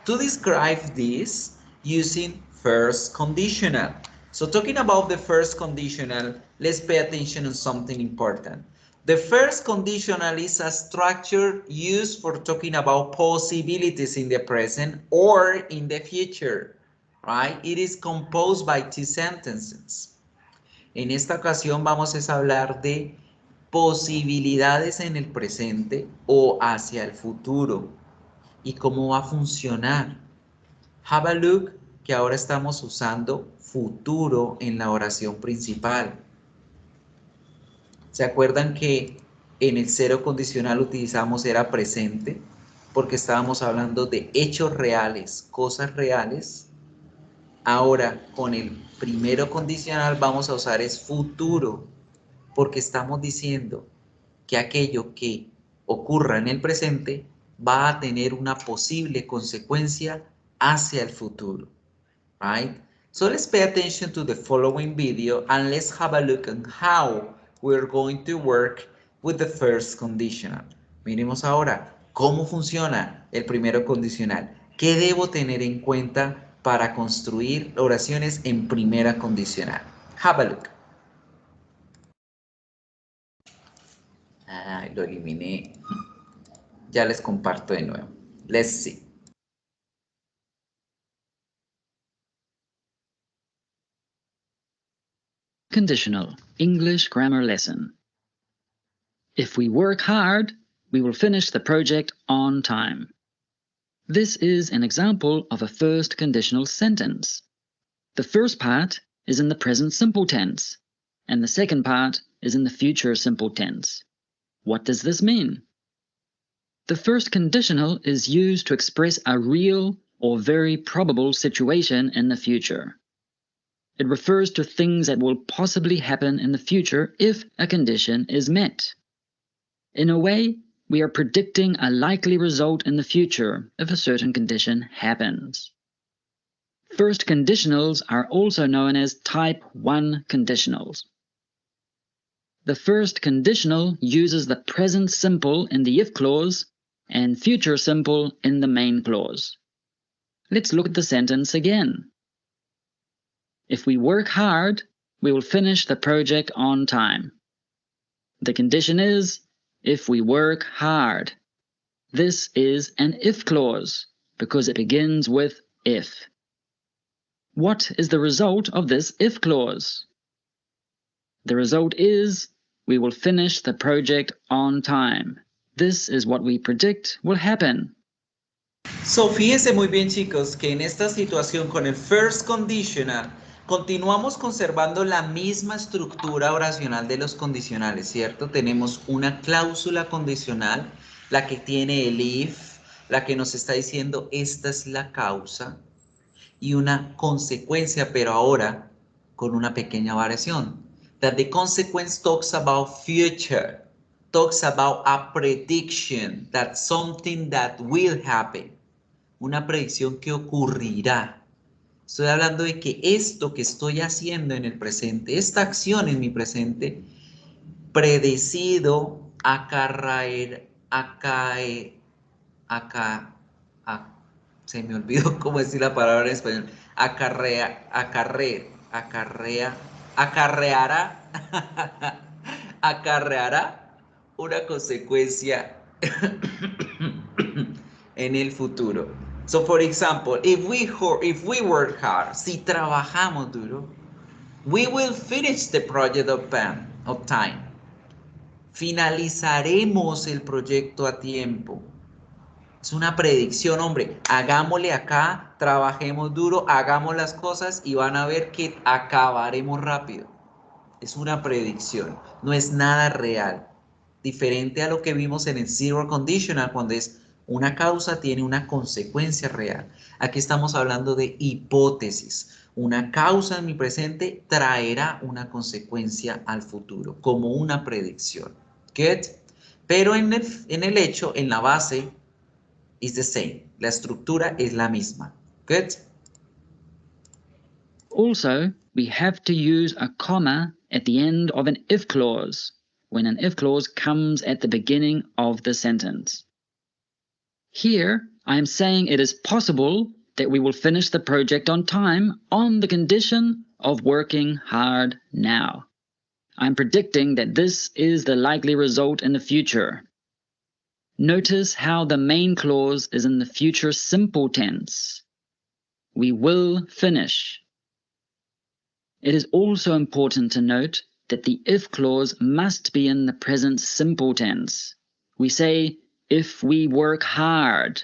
To describe this using first conditional. So talking about the first conditional, let's pay attention on something important. The first conditional is a structure used for talking about possibilities in the present or in the future, right? It is composed by two sentences. En esta ocasión vamos a hablar de posibilidades en el presente o hacia el futuro y cómo va a funcionar. Have a look que ahora estamos usando futuro en la oración principal. ¿Se acuerdan que en el cero condicional utilizamos era presente? Porque estábamos hablando de hechos reales, cosas reales. Ahora con el primero condicional vamos a usar es futuro, porque estamos diciendo que aquello que ocurra en el presente va a tener una posible consecuencia hacia el futuro, right? So let's pay attention to the following video and let's have a look at how we're going to work with the first conditional. Miremos ahora cómo funciona el primero condicional. ¿Qué debo tener en cuenta para construir oraciones en primera condicional? Have a look. Lo eliminé. Ya les comparto de nuevo. Let's see. Conditional English grammar lesson. If we work hard, we will finish the project on time. This is an example of a first conditional sentence. The first part is in the present simple tense, and the second part is in the future simple tense. What does this mean? The first conditional is used to express a real or very probable situation in the future. It refers to things that will possibly happen in the future if a condition is met. In a way, we are predicting a likely result in the future if a certain condition happens. First conditionals are also known as type 1 conditionals. The first conditional uses the present simple in the if clause and future simple in the main clause. Let's look at the sentence again. If we work hard, we will finish the project on time. The condition is, if we work hard. This is an if clause because it begins with if. What is the result of this if clause? The result is, we will finish the project on time. This is what we predict will happen. So, fíjense muy bien, chicos, que en esta situación con el first conditional continuamos conservando la misma estructura oracional de los condicionales, ¿cierto? Tenemos una cláusula condicional, la que tiene el if, la que nos está diciendo esta es la causa, y una consecuencia, pero ahora con una pequeña variación. That the consequence talks about future, talks about a prediction, that something that will happen, una predicción que ocurrirá. Estoy hablando de que esto que estoy haciendo en el presente, esta acción en mi presente, predecido se me olvidó cómo decir la palabra en español, acarreará una consecuencia en el futuro. So, for example, if we work hard, si trabajamos duro, we will finish the project on time. Finalizaremos el proyecto a tiempo. Es una predicción, hombre. Hagámosle acá, trabajemos duro, hagamos las cosas y van a ver que acabaremos rápido. Es una predicción, no es nada real. Diferente a lo que vimos en el zero conditional, cuando es una causa tiene una consecuencia real. Aquí estamos hablando de hipótesis. Una causa en mi presente traerá una consecuencia al futuro, como una predicción. Good? Pero en el hecho, en la base, is the same. La estructura es la misma. Good? Also, we have to use a comma at the end of an if clause when an if clause comes at the beginning of the sentence. Here, I am saying it is possible that we will finish the project on time on the condition of working hard now. I'm predicting that this is the likely result in the future. Notice how the main clause is in the future simple tense. We will finish. It is also important to note that the if clause must be in the present simple tense. We say, if we work hard.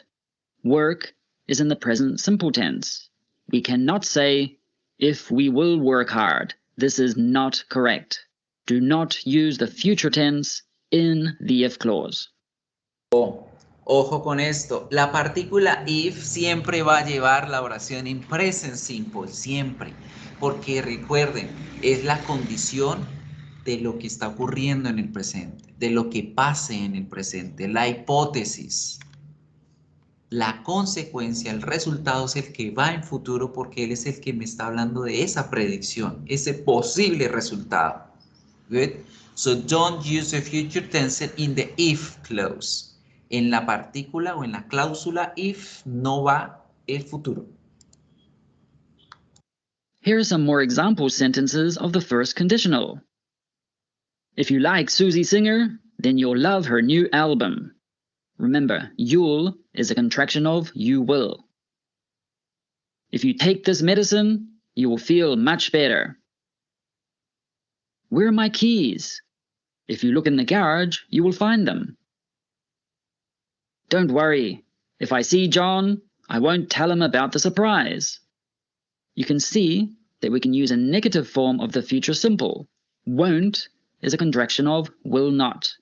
Work is in the present simple tense. We cannot say, if we will work hard. This is not correct. Do not use the future tense in the if clause. Ojo con esto, la partícula if siempre va a llevar la oración en present simple, siempre. Porque recuerden, es la condición de lo que está ocurriendo en el presente, de lo que pase en el presente, la hipótesis. La consecuencia, el resultado es el que va en futuro porque él es el que me está hablando de esa predicción, ese posible resultado. Good? So don't use the future tense in the if clause. En la partícula o en la cláusula if no va el futuro. Here are some more example sentences of the first conditional. If you like Susie Singer, then you'll love her new album. Remember, you'll is a contraction of you will. If you take this medicine, you will feel much better. Where are my keys? If you look in the garage, you will find them. Don't worry. If I see John, I won't tell him about the surprise. You can see that we can use a negative form of the future simple. Won't is a contraction of will not.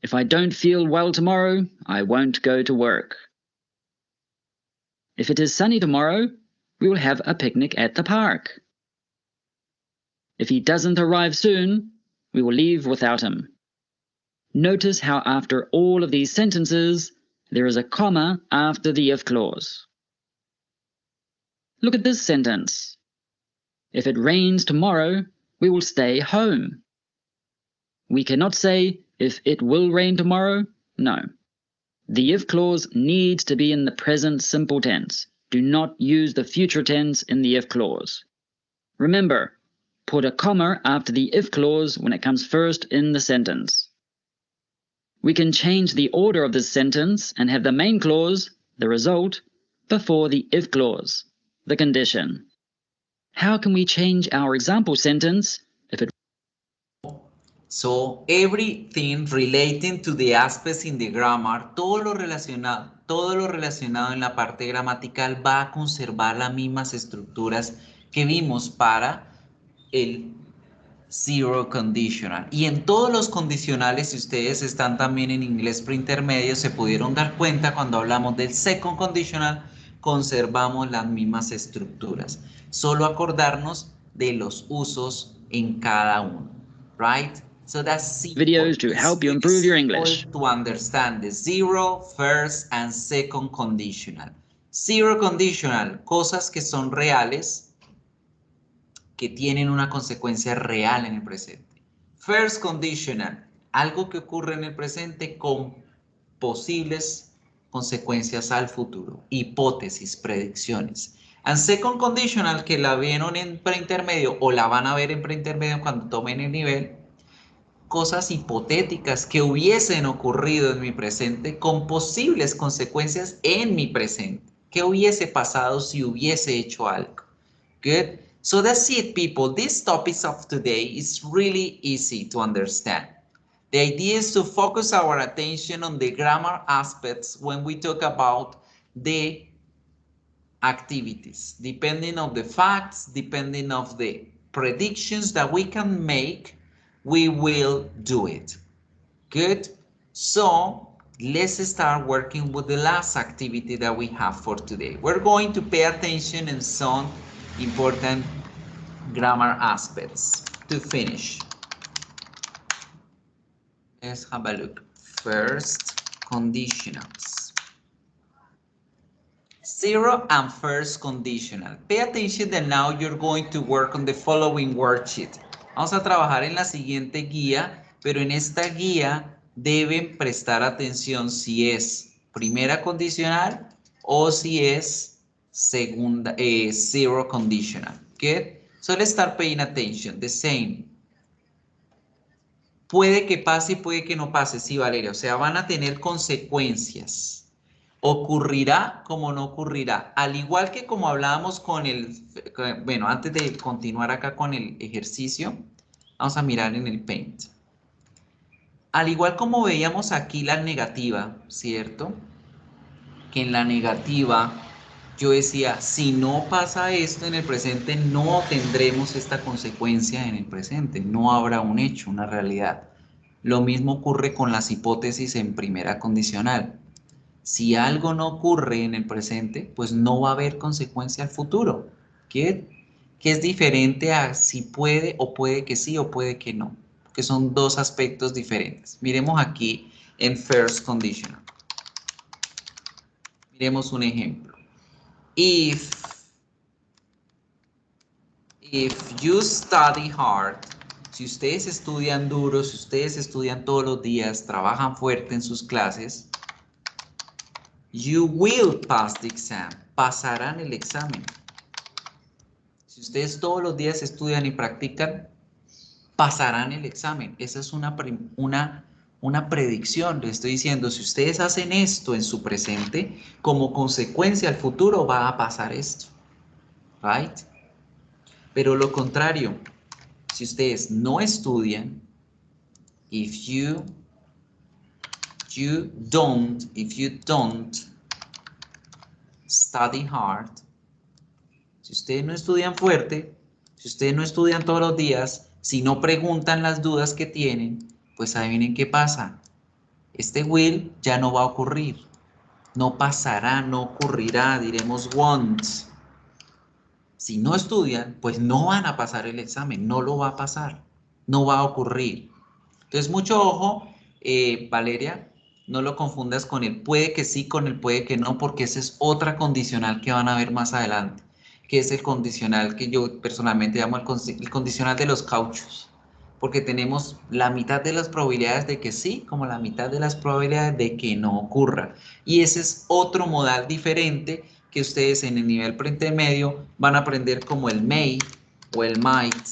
If I don't feel well tomorrow, I won't go to work. If it is sunny tomorrow, we will have a picnic at the park. If he doesn't arrive soon, we will leave without him. Notice how after all of these sentences, there is a comma after the if clause. Look at this sentence. If it rains tomorrow, we will stay home. We cannot say, if it will rain tomorrow, no. The if clause needs to be in the present simple tense. Do not use the future tense in the if clause. Remember, put a comma after the if clause when it comes first in the sentence. We can change the order of this sentence and have the main clause, the result, before the if clause, the condition. How can we change our example sentence if it... So, everything relating to the aspects in the grammar, todo lo relacionado en la parte gramatical va a conservar las mismas estructuras que vimos para el zero conditional. Y en todos los condicionales, si ustedes están también en inglés preintermedio, se pudieron dar cuenta cuando hablamos del second conditional, conservamos las mismas estructuras. Solo acordarnos de los usos en cada uno. Right? So that's videos to help you improve your English. To understand the zero, first, and second conditional. Zero conditional, cosas que son reales, que tienen una consecuencia real en el presente. First conditional, algo que ocurre en el presente con posibles consecuencias al futuro. Hipótesis, predicciones. And second conditional, que la vieron en preintermedio o la van a ver en preintermedio cuando tomen el nivel, cosas hipotéticas que hubiesen ocurrido en mi presente con posibles consecuencias en mi presente. ¿Qué hubiese pasado si hubiese hecho algo? Good. So that's it, people. This topic of today is really easy to understand. The idea is to focus our attention on the grammar aspects when we talk about the activities, depending on the facts, depending on the predictions that we can make, we will do it. Good. So let's start working with the last activity that we have for today. We're going to pay attention in some important grammar aspects to finish. Let's have a look. First, conditionals. Zero and first conditional. Pay attention that now you're going to work on the following worksheet. Vamos a trabajar en la siguiente guía, pero en esta guía deben prestar atención si es primera condicional o si es segunda, zero conditional. Good? So let's start paying attention. The same. Puede que pase y puede que no pase. Sí, Valeria. O sea, van a tener consecuencias. Ocurrirá como no ocurrirá. Al igual que como hablábamos con el... Bueno, antes de continuar acá con el ejercicio, vamos a mirar en el Paint. Al igual como veíamos aquí la negativa, ¿cierto? Que en la negativa yo decía, si no pasa esto en el presente, no tendremos esta consecuencia en el presente. No habrá un hecho, una realidad. Lo mismo ocurre con las hipótesis en primera condicional. Si algo no ocurre en el presente, pues no va a haber consecuencia al futuro. Que es diferente a si puede o puede que sí o puede que no. Que son dos aspectos diferentes. Miremos aquí en first conditional. Miremos un ejemplo. If you study hard, si ustedes estudian duro, si ustedes estudian todos los días, trabajan fuerte en sus clases, you will pass the exam. Pasarán el examen. Si ustedes todos los días estudian y practican, pasarán el examen. Esa es una predicción. Les estoy diciendo, si ustedes hacen esto en su presente, como consecuencia al futuro va a pasar esto. Right? Pero lo contrario, si ustedes no estudian, if you don't study hard, si ustedes no estudian fuerte, si ustedes no estudian todos los días, si no preguntan las dudas que tienen, pues adivinen qué pasa. Este will ya no va a ocurrir. No pasará, no ocurrirá, diremos won't. Si no estudian, pues no van a pasar el examen, no lo va a pasar, no va a ocurrir. Entonces, mucho ojo, Valeria, no lo confundas con el puede que sí, con el puede que no, porque esa es otra condicional que van a ver más adelante, que es el condicional que yo personalmente llamo el condicional de los cauchos, porque tenemos la mitad de las probabilidades de que sí, como la mitad de las probabilidades de que no ocurra. Y ese es otro modal diferente que ustedes en el nivel preintermedio van a aprender como el may o el might.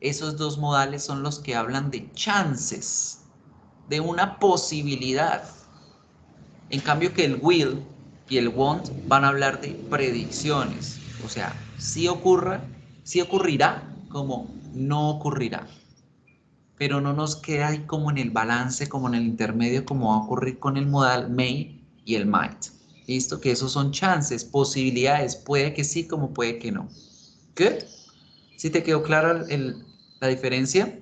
Esos dos modales son los que hablan de chances, de una posibilidad. En cambio que el will y el won't van a hablar de predicciones. O sea, sí ocurrirá como no ocurrirá. Pero no nos queda ahí como en el balance, como en el intermedio, como va a ocurrir con el modal may y el might. ¿Listo? Que esos son chances, posibilidades. Puede que sí, como puede que no. ¿Good? ¿Sí te quedó clara la diferencia?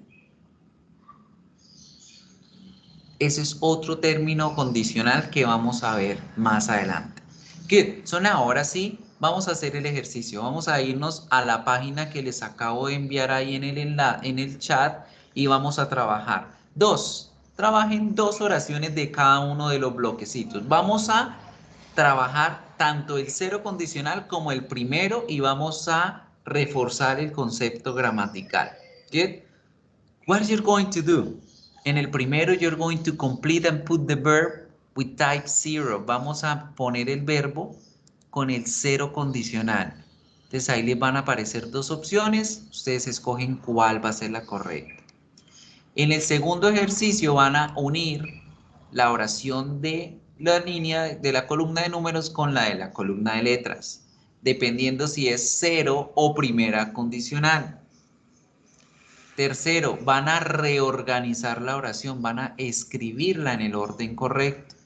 Ese es otro término condicional que vamos a ver más adelante. Good. Son ahora sí, vamos a hacer el ejercicio. Vamos a irnos a la página que les acabo de enviar ahí en el chat y vamos a trabajar. Trabajen 2 oraciones de cada uno de los bloquecitos. Vamos a trabajar tanto el cero condicional como el primero y vamos a reforzar el concepto gramatical. Good? What you're going to do? En el primero, you're going to complete and put the verb with type 0. Vamos a poner el verbo con el cero condicional. Entonces ahí les van a aparecer 2 opciones. Ustedes escogen cuál va a ser la correcta. En el segundo ejercicio van a unir la oración de la línea de la columna de números con la de la columna de letras, dependiendo si es cero o primera condicional. Tercero, van a reorganizar la oración, van a escribirla en el orden correcto,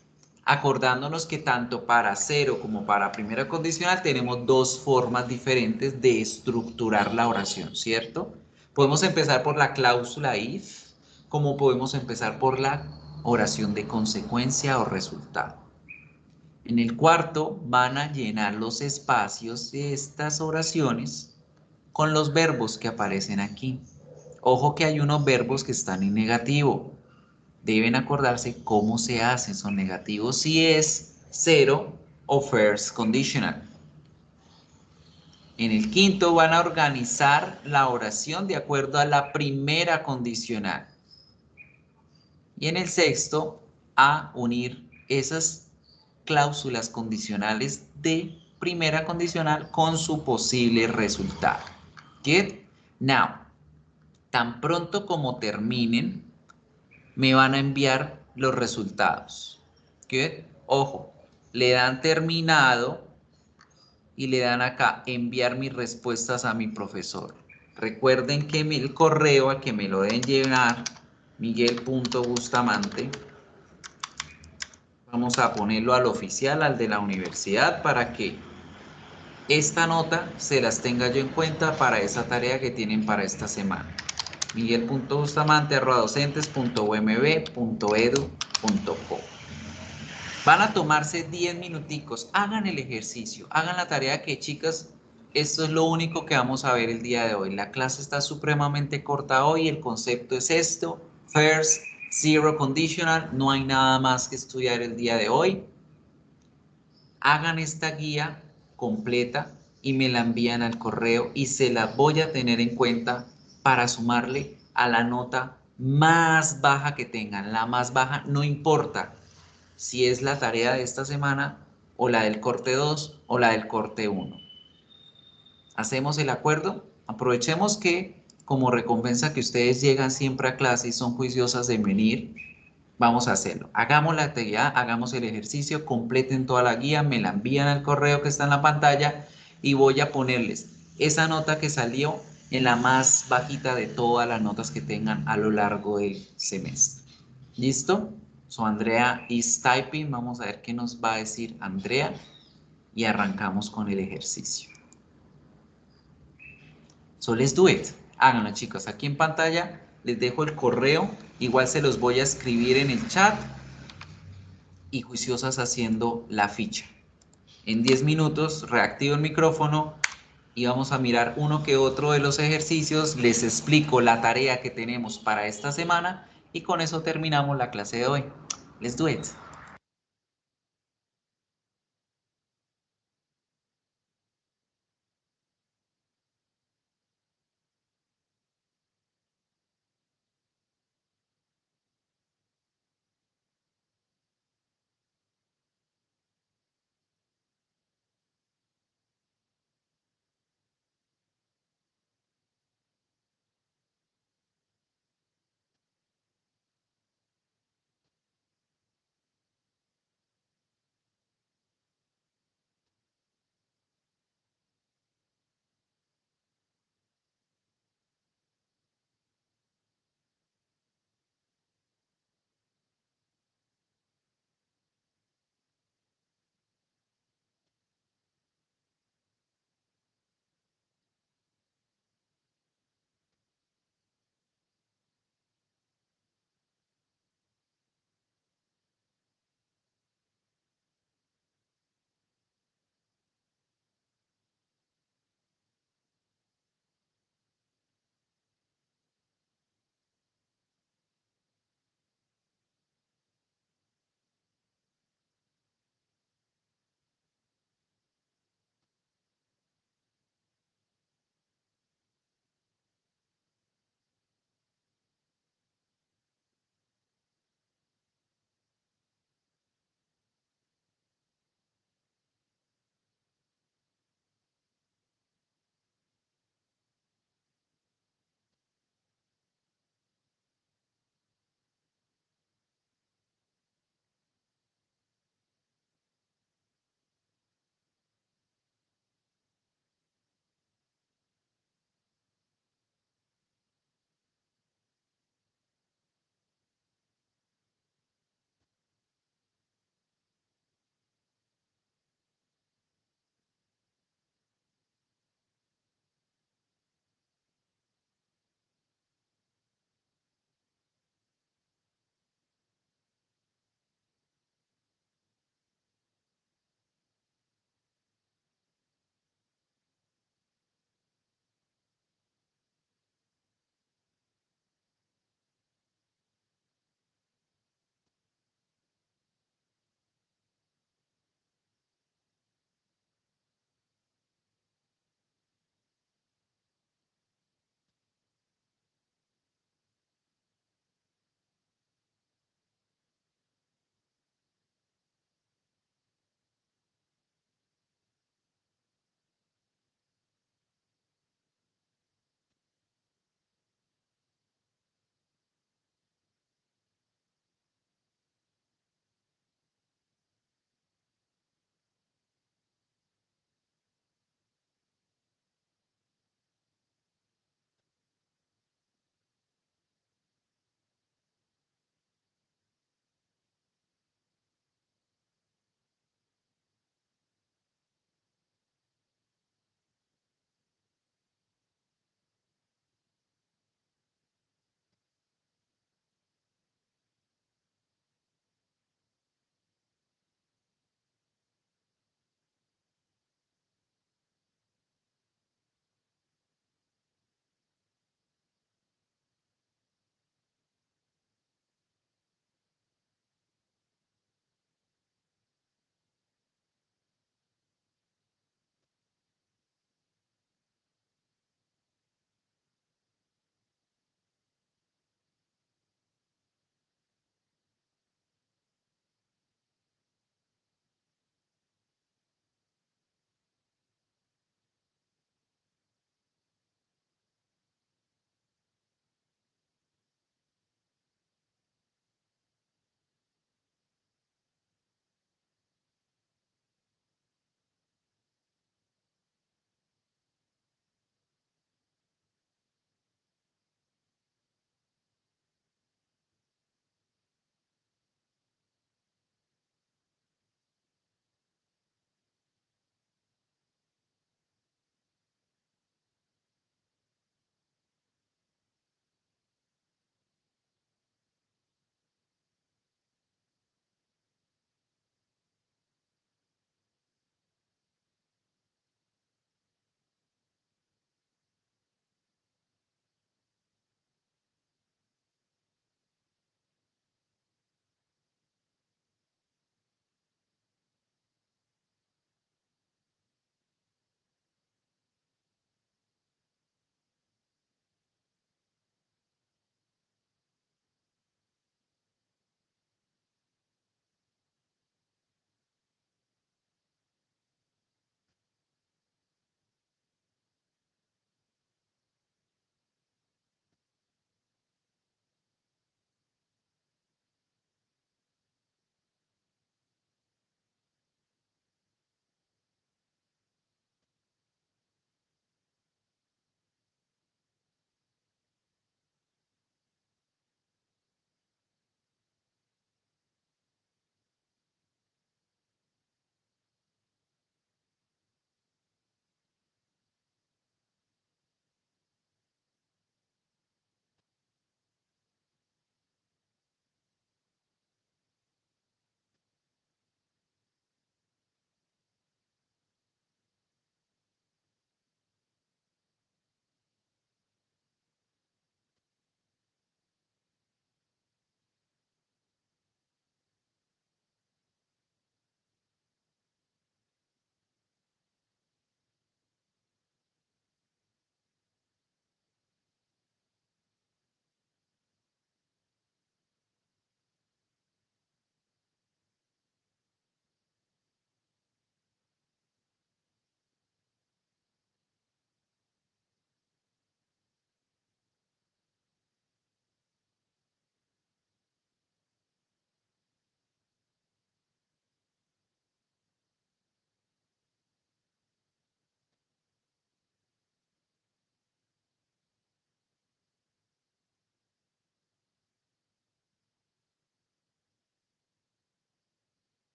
acordándonos que tanto para cero como para primera condicional tenemos dos formas diferentes de estructurar la oración, ¿cierto? Podemos empezar por la cláusula if, como podemos empezar por la oración de consecuencia o resultado. En el cuarto van a llenar los espacios de estas oraciones con los verbos que aparecen aquí. Ojo que hay unos verbos que están en negativo. Deben acordarse cómo se hacen. Son negativos si es cero o first conditional. En el quinto van a organizar la oración de acuerdo a la primera condicional. Y en el sexto, a unir esas cláusulas condicionales de primera condicional con su posible resultado. Good? Now, tan pronto como terminen, me van a enviar los resultados. Good? Ojo, le dan terminado y le dan acá enviar mis respuestas a mi profesor. Recuerden que el correo al que me lo deben llenar, miguel.bustamante, vamos a ponerlo al oficial, al de la universidad, para que esta nota se las tenga yo en cuenta para esa tarea que tienen para esta semana. miguel.bustamante@docentes.umb.edu.co. Van a tomarse 10 minuticos, hagan el ejercicio, hagan la tarea que, chicas, esto es lo único que vamos a ver el día de hoy. La clase está supremamente corta hoy, el concepto es esto, first, zero conditional, no hay nada más que estudiar el día de hoy. Hagan esta guía completa y me la envían al correo y se la voy a tener en cuenta para sumarle a la nota más baja que tengan. La más baja no importa si es la tarea de esta semana o la del corte 2 o la del corte 1. ¿Hacemos el acuerdo? Aprovechemos que como recompensa que ustedes llegan siempre a clase y son juiciosas de venir, vamos a hacerlo. Hagamos la actividad, hagamos el ejercicio, completen toda la guía, me la envían al correo que está en la pantalla y voy a ponerles esa nota que salió en la más bajita de todas las notas que tengan a lo largo del semestre. ¿Listo? So Andrea is typing. Vamos a ver qué nos va a decir Andrea y arrancamos con el ejercicio. So let's do it. Háganlo, chicos. Aquí en pantalla les dejo el correo. Igual se los voy a escribir en el chat. Y juiciosas haciendo la ficha. En 10 minutos reactivo el micrófono y vamos a mirar uno que otro de los ejercicios. Les explico la tarea que tenemos para esta semana y con eso terminamos la clase de hoy. Let's do it.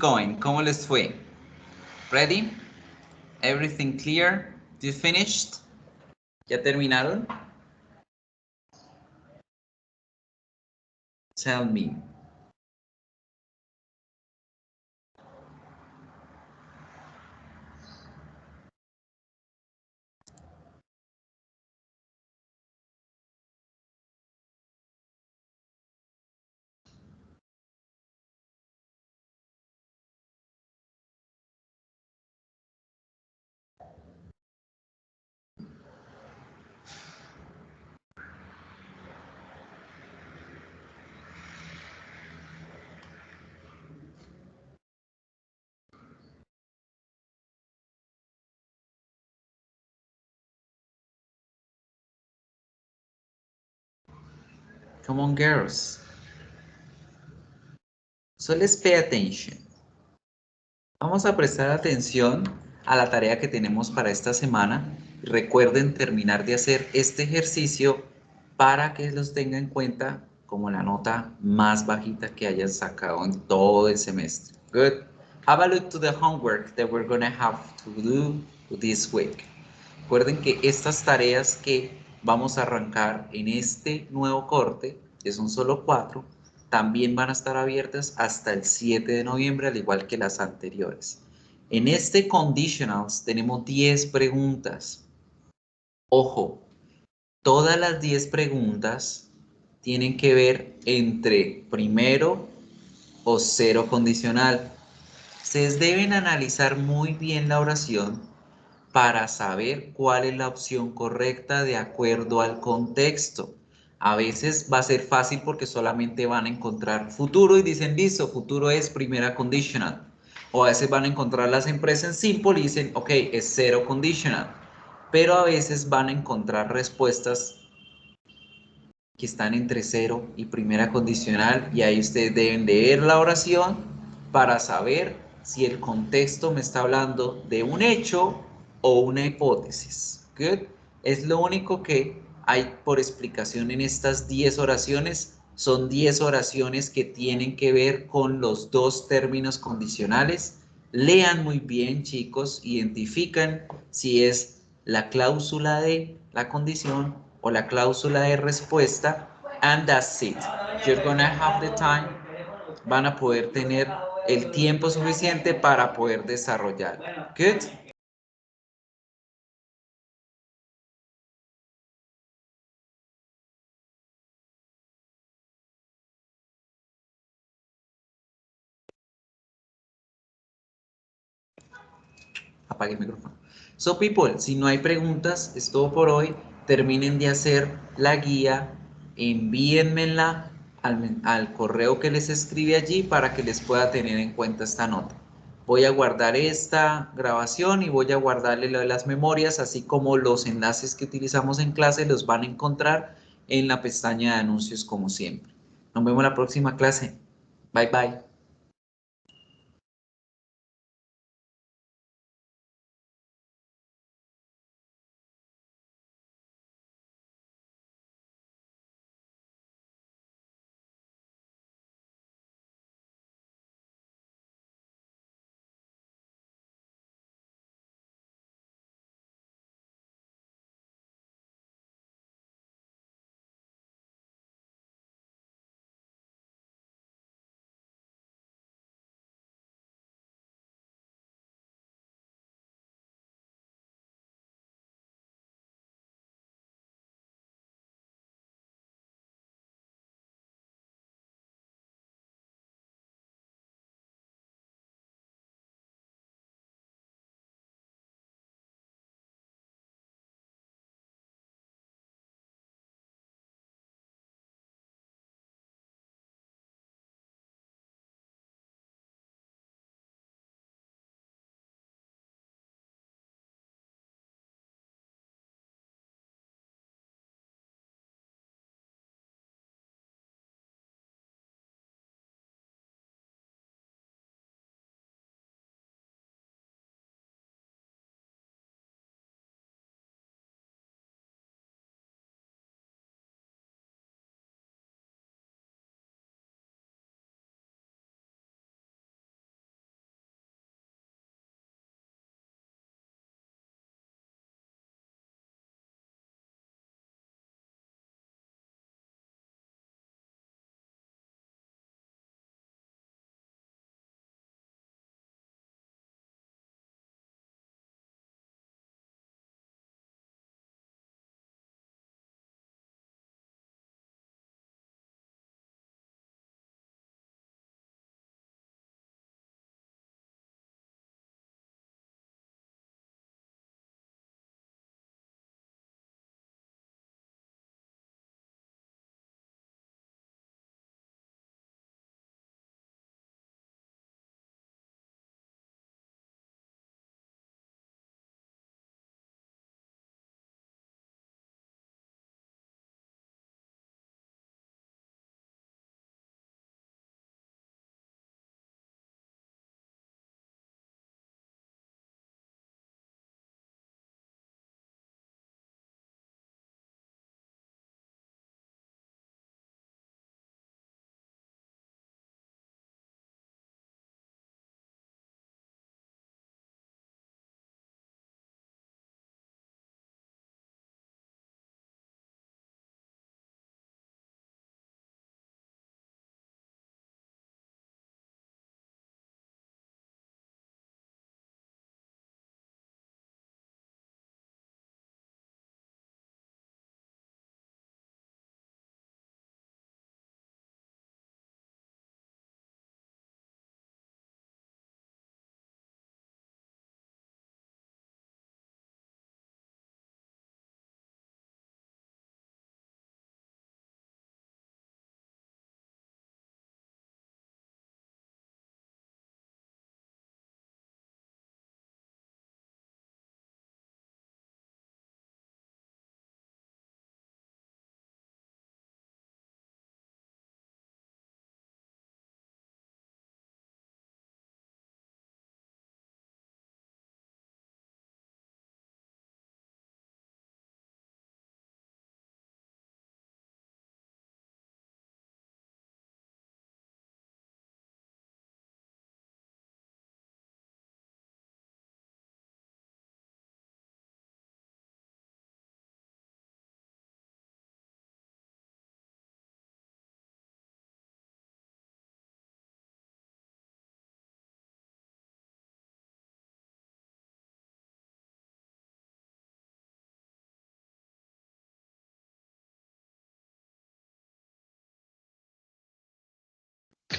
going? ¿Cómo les fue? Ready? Everything clear? You finished? ¿Ya terminaron? Tell me. Come on, girls. So let's pay attention. Vamos a prestar atención a la tarea que tenemos para esta semana. Recuerden terminar de hacer este ejercicio para que los tenga en cuenta como la nota más bajita que hayan sacado en todo el semestre. Good. Have a look to the homework that we're going to have to do this week. Recuerden que estas tareas que vamos a arrancar en este nuevo corte, que son solo 4, también van a estar abiertas hasta el 7 de noviembre, al igual que las anteriores. En este conditionals tenemos 10 preguntas. Ojo, todas las 10 preguntas tienen que ver entre primero o cero condicional. Ustedes deben analizar muy bien la oración para saber cuál es la opción correcta de acuerdo al contexto. A veces va a ser fácil porque solamente van a encontrar futuro y dicen, listo, futuro es primera conditional. O a veces van a encontrarlas en present simple y dicen, ok, es cero conditional. Pero a veces van a encontrar respuestas que están entre cero y primera condicional y ahí ustedes deben leer la oración para saber si el contexto me está hablando de un hecho o una hipótesis. Good. Es lo único que hay por explicación en estas 10 oraciones. Son 10 oraciones que tienen que ver con los dos términos condicionales. Lean muy bien, chicos, identifican si es la cláusula de la condición o la cláusula de respuesta, and that's it. You're gonna have the time, van a poder tener el tiempo suficiente para poder desarrollar. Good. Apague el micrófono. So people, si no hay preguntas, es todo por hoy. Terminen de hacer la guía, envíenmela al correo que les escribe allí para que les pueda tener en cuenta esta nota. Voy a guardar esta grabación y voy a guardarle lo de las memorias, así como los enlaces que utilizamos en clase los van a encontrar en la pestaña de anuncios como siempre. Nos vemos en la próxima clase. Bye bye.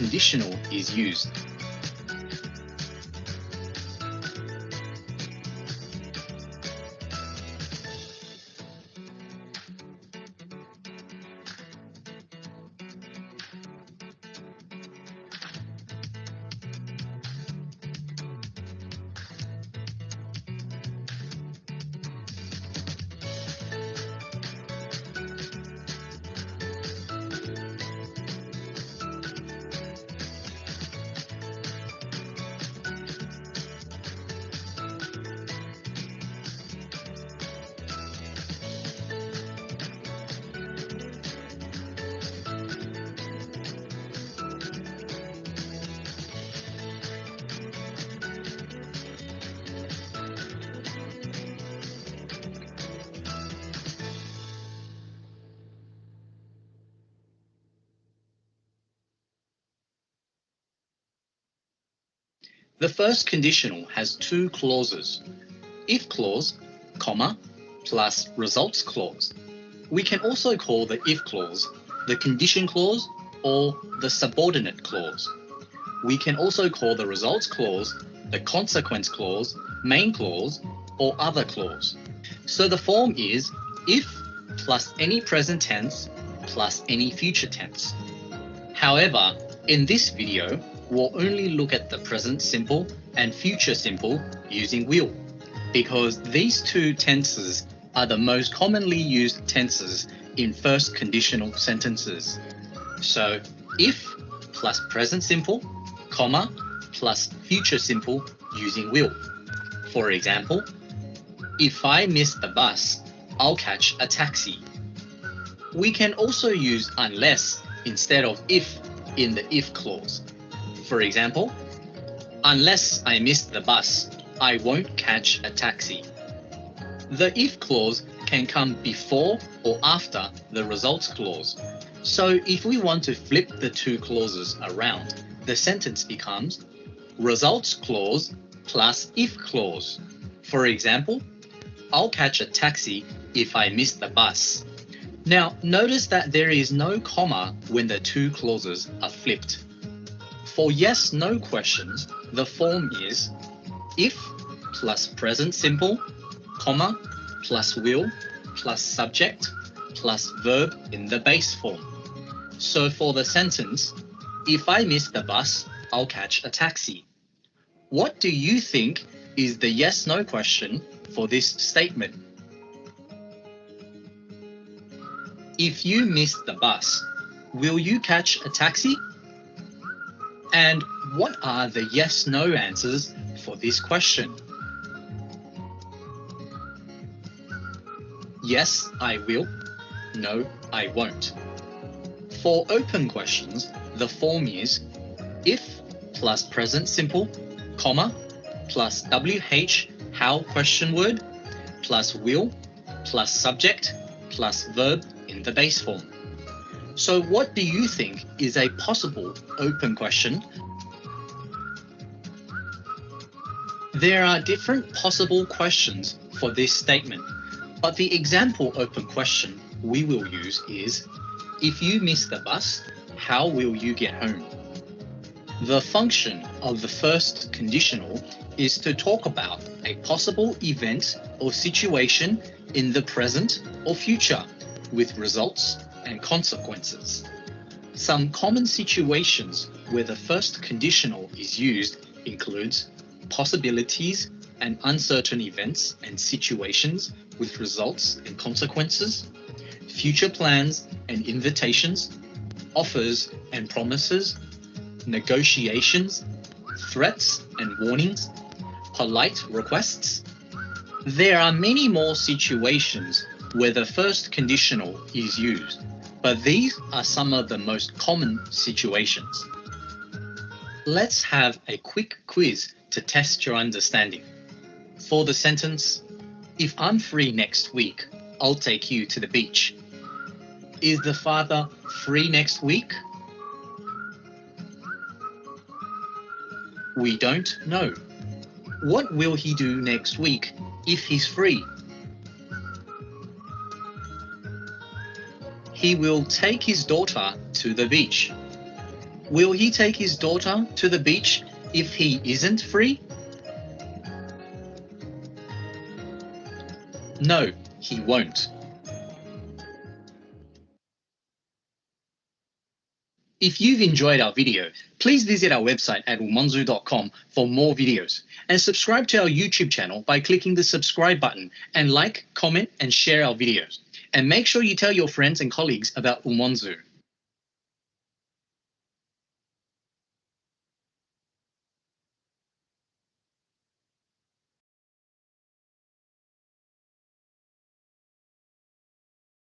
conditional is used. The first conditional has two clauses, if clause, comma, plus results clause. We can also call the if clause the condition clause or the subordinate clause. We can also call the results clause the consequence clause, main clause, or other clause. So the form is if plus any present tense plus any future tense. However, in this video, we'll only look at the present simple and future simple using will, because these two tenses are the most commonly used tenses in first conditional sentences. So if plus present simple, comma, plus future simple using will. For example, if I miss the bus, I'll catch a taxi. We can also use unless instead of if in the if clause. For example, unless I miss the bus, I won't catch a taxi. The if clause can come before or after the results clause. So if we want to flip the two clauses around, the sentence becomes results clause plus if clause. For example, I'll catch a taxi if I miss the bus. Now, notice that there is no comma when the two clauses are flipped. For yes/no questions, the form is if plus present simple, comma, plus will, plus subject, plus verb in the base form. So for the sentence, if I miss the bus, I'll catch a taxi. What do you think is the yes/no question for this statement? If you miss the bus, will you catch a taxi? And what are the yes/no answers for this question? Yes, I will. No, I won't. For open questions, the form is if plus present simple, comma, plus WH how question word, plus will, plus subject, plus verb in the base form. So what do you think is a possible open question? There are different possible questions for this statement, but the example open question we will use is, if you miss the bus, how will you get home? The function of the first conditional is to talk about a possible event or situation in the present or future with results and consequences. Some common situations where the first conditional is used includes possibilities and uncertain events and situations with results and consequences, future plans and invitations, offers and promises, negotiations, threats and warnings, polite requests. There are many more situations where the first conditional is used, but these are some of the most common situations. Let's have a quick quiz to test your understanding. For the sentence, if I'm free next week, I'll take you to the beach. Is the father free next week? We don't know. What will he do next week if he's free? He will take his daughter to the beach. Will he take his daughter to the beach if he isn't free? No, he won't. If you've enjoyed our video, please visit our website at umonzu.com for more videos and subscribe to our YouTube channel by clicking the subscribe button and like, comment and share our videos. And make sure you tell your friends and colleagues about Umonzu.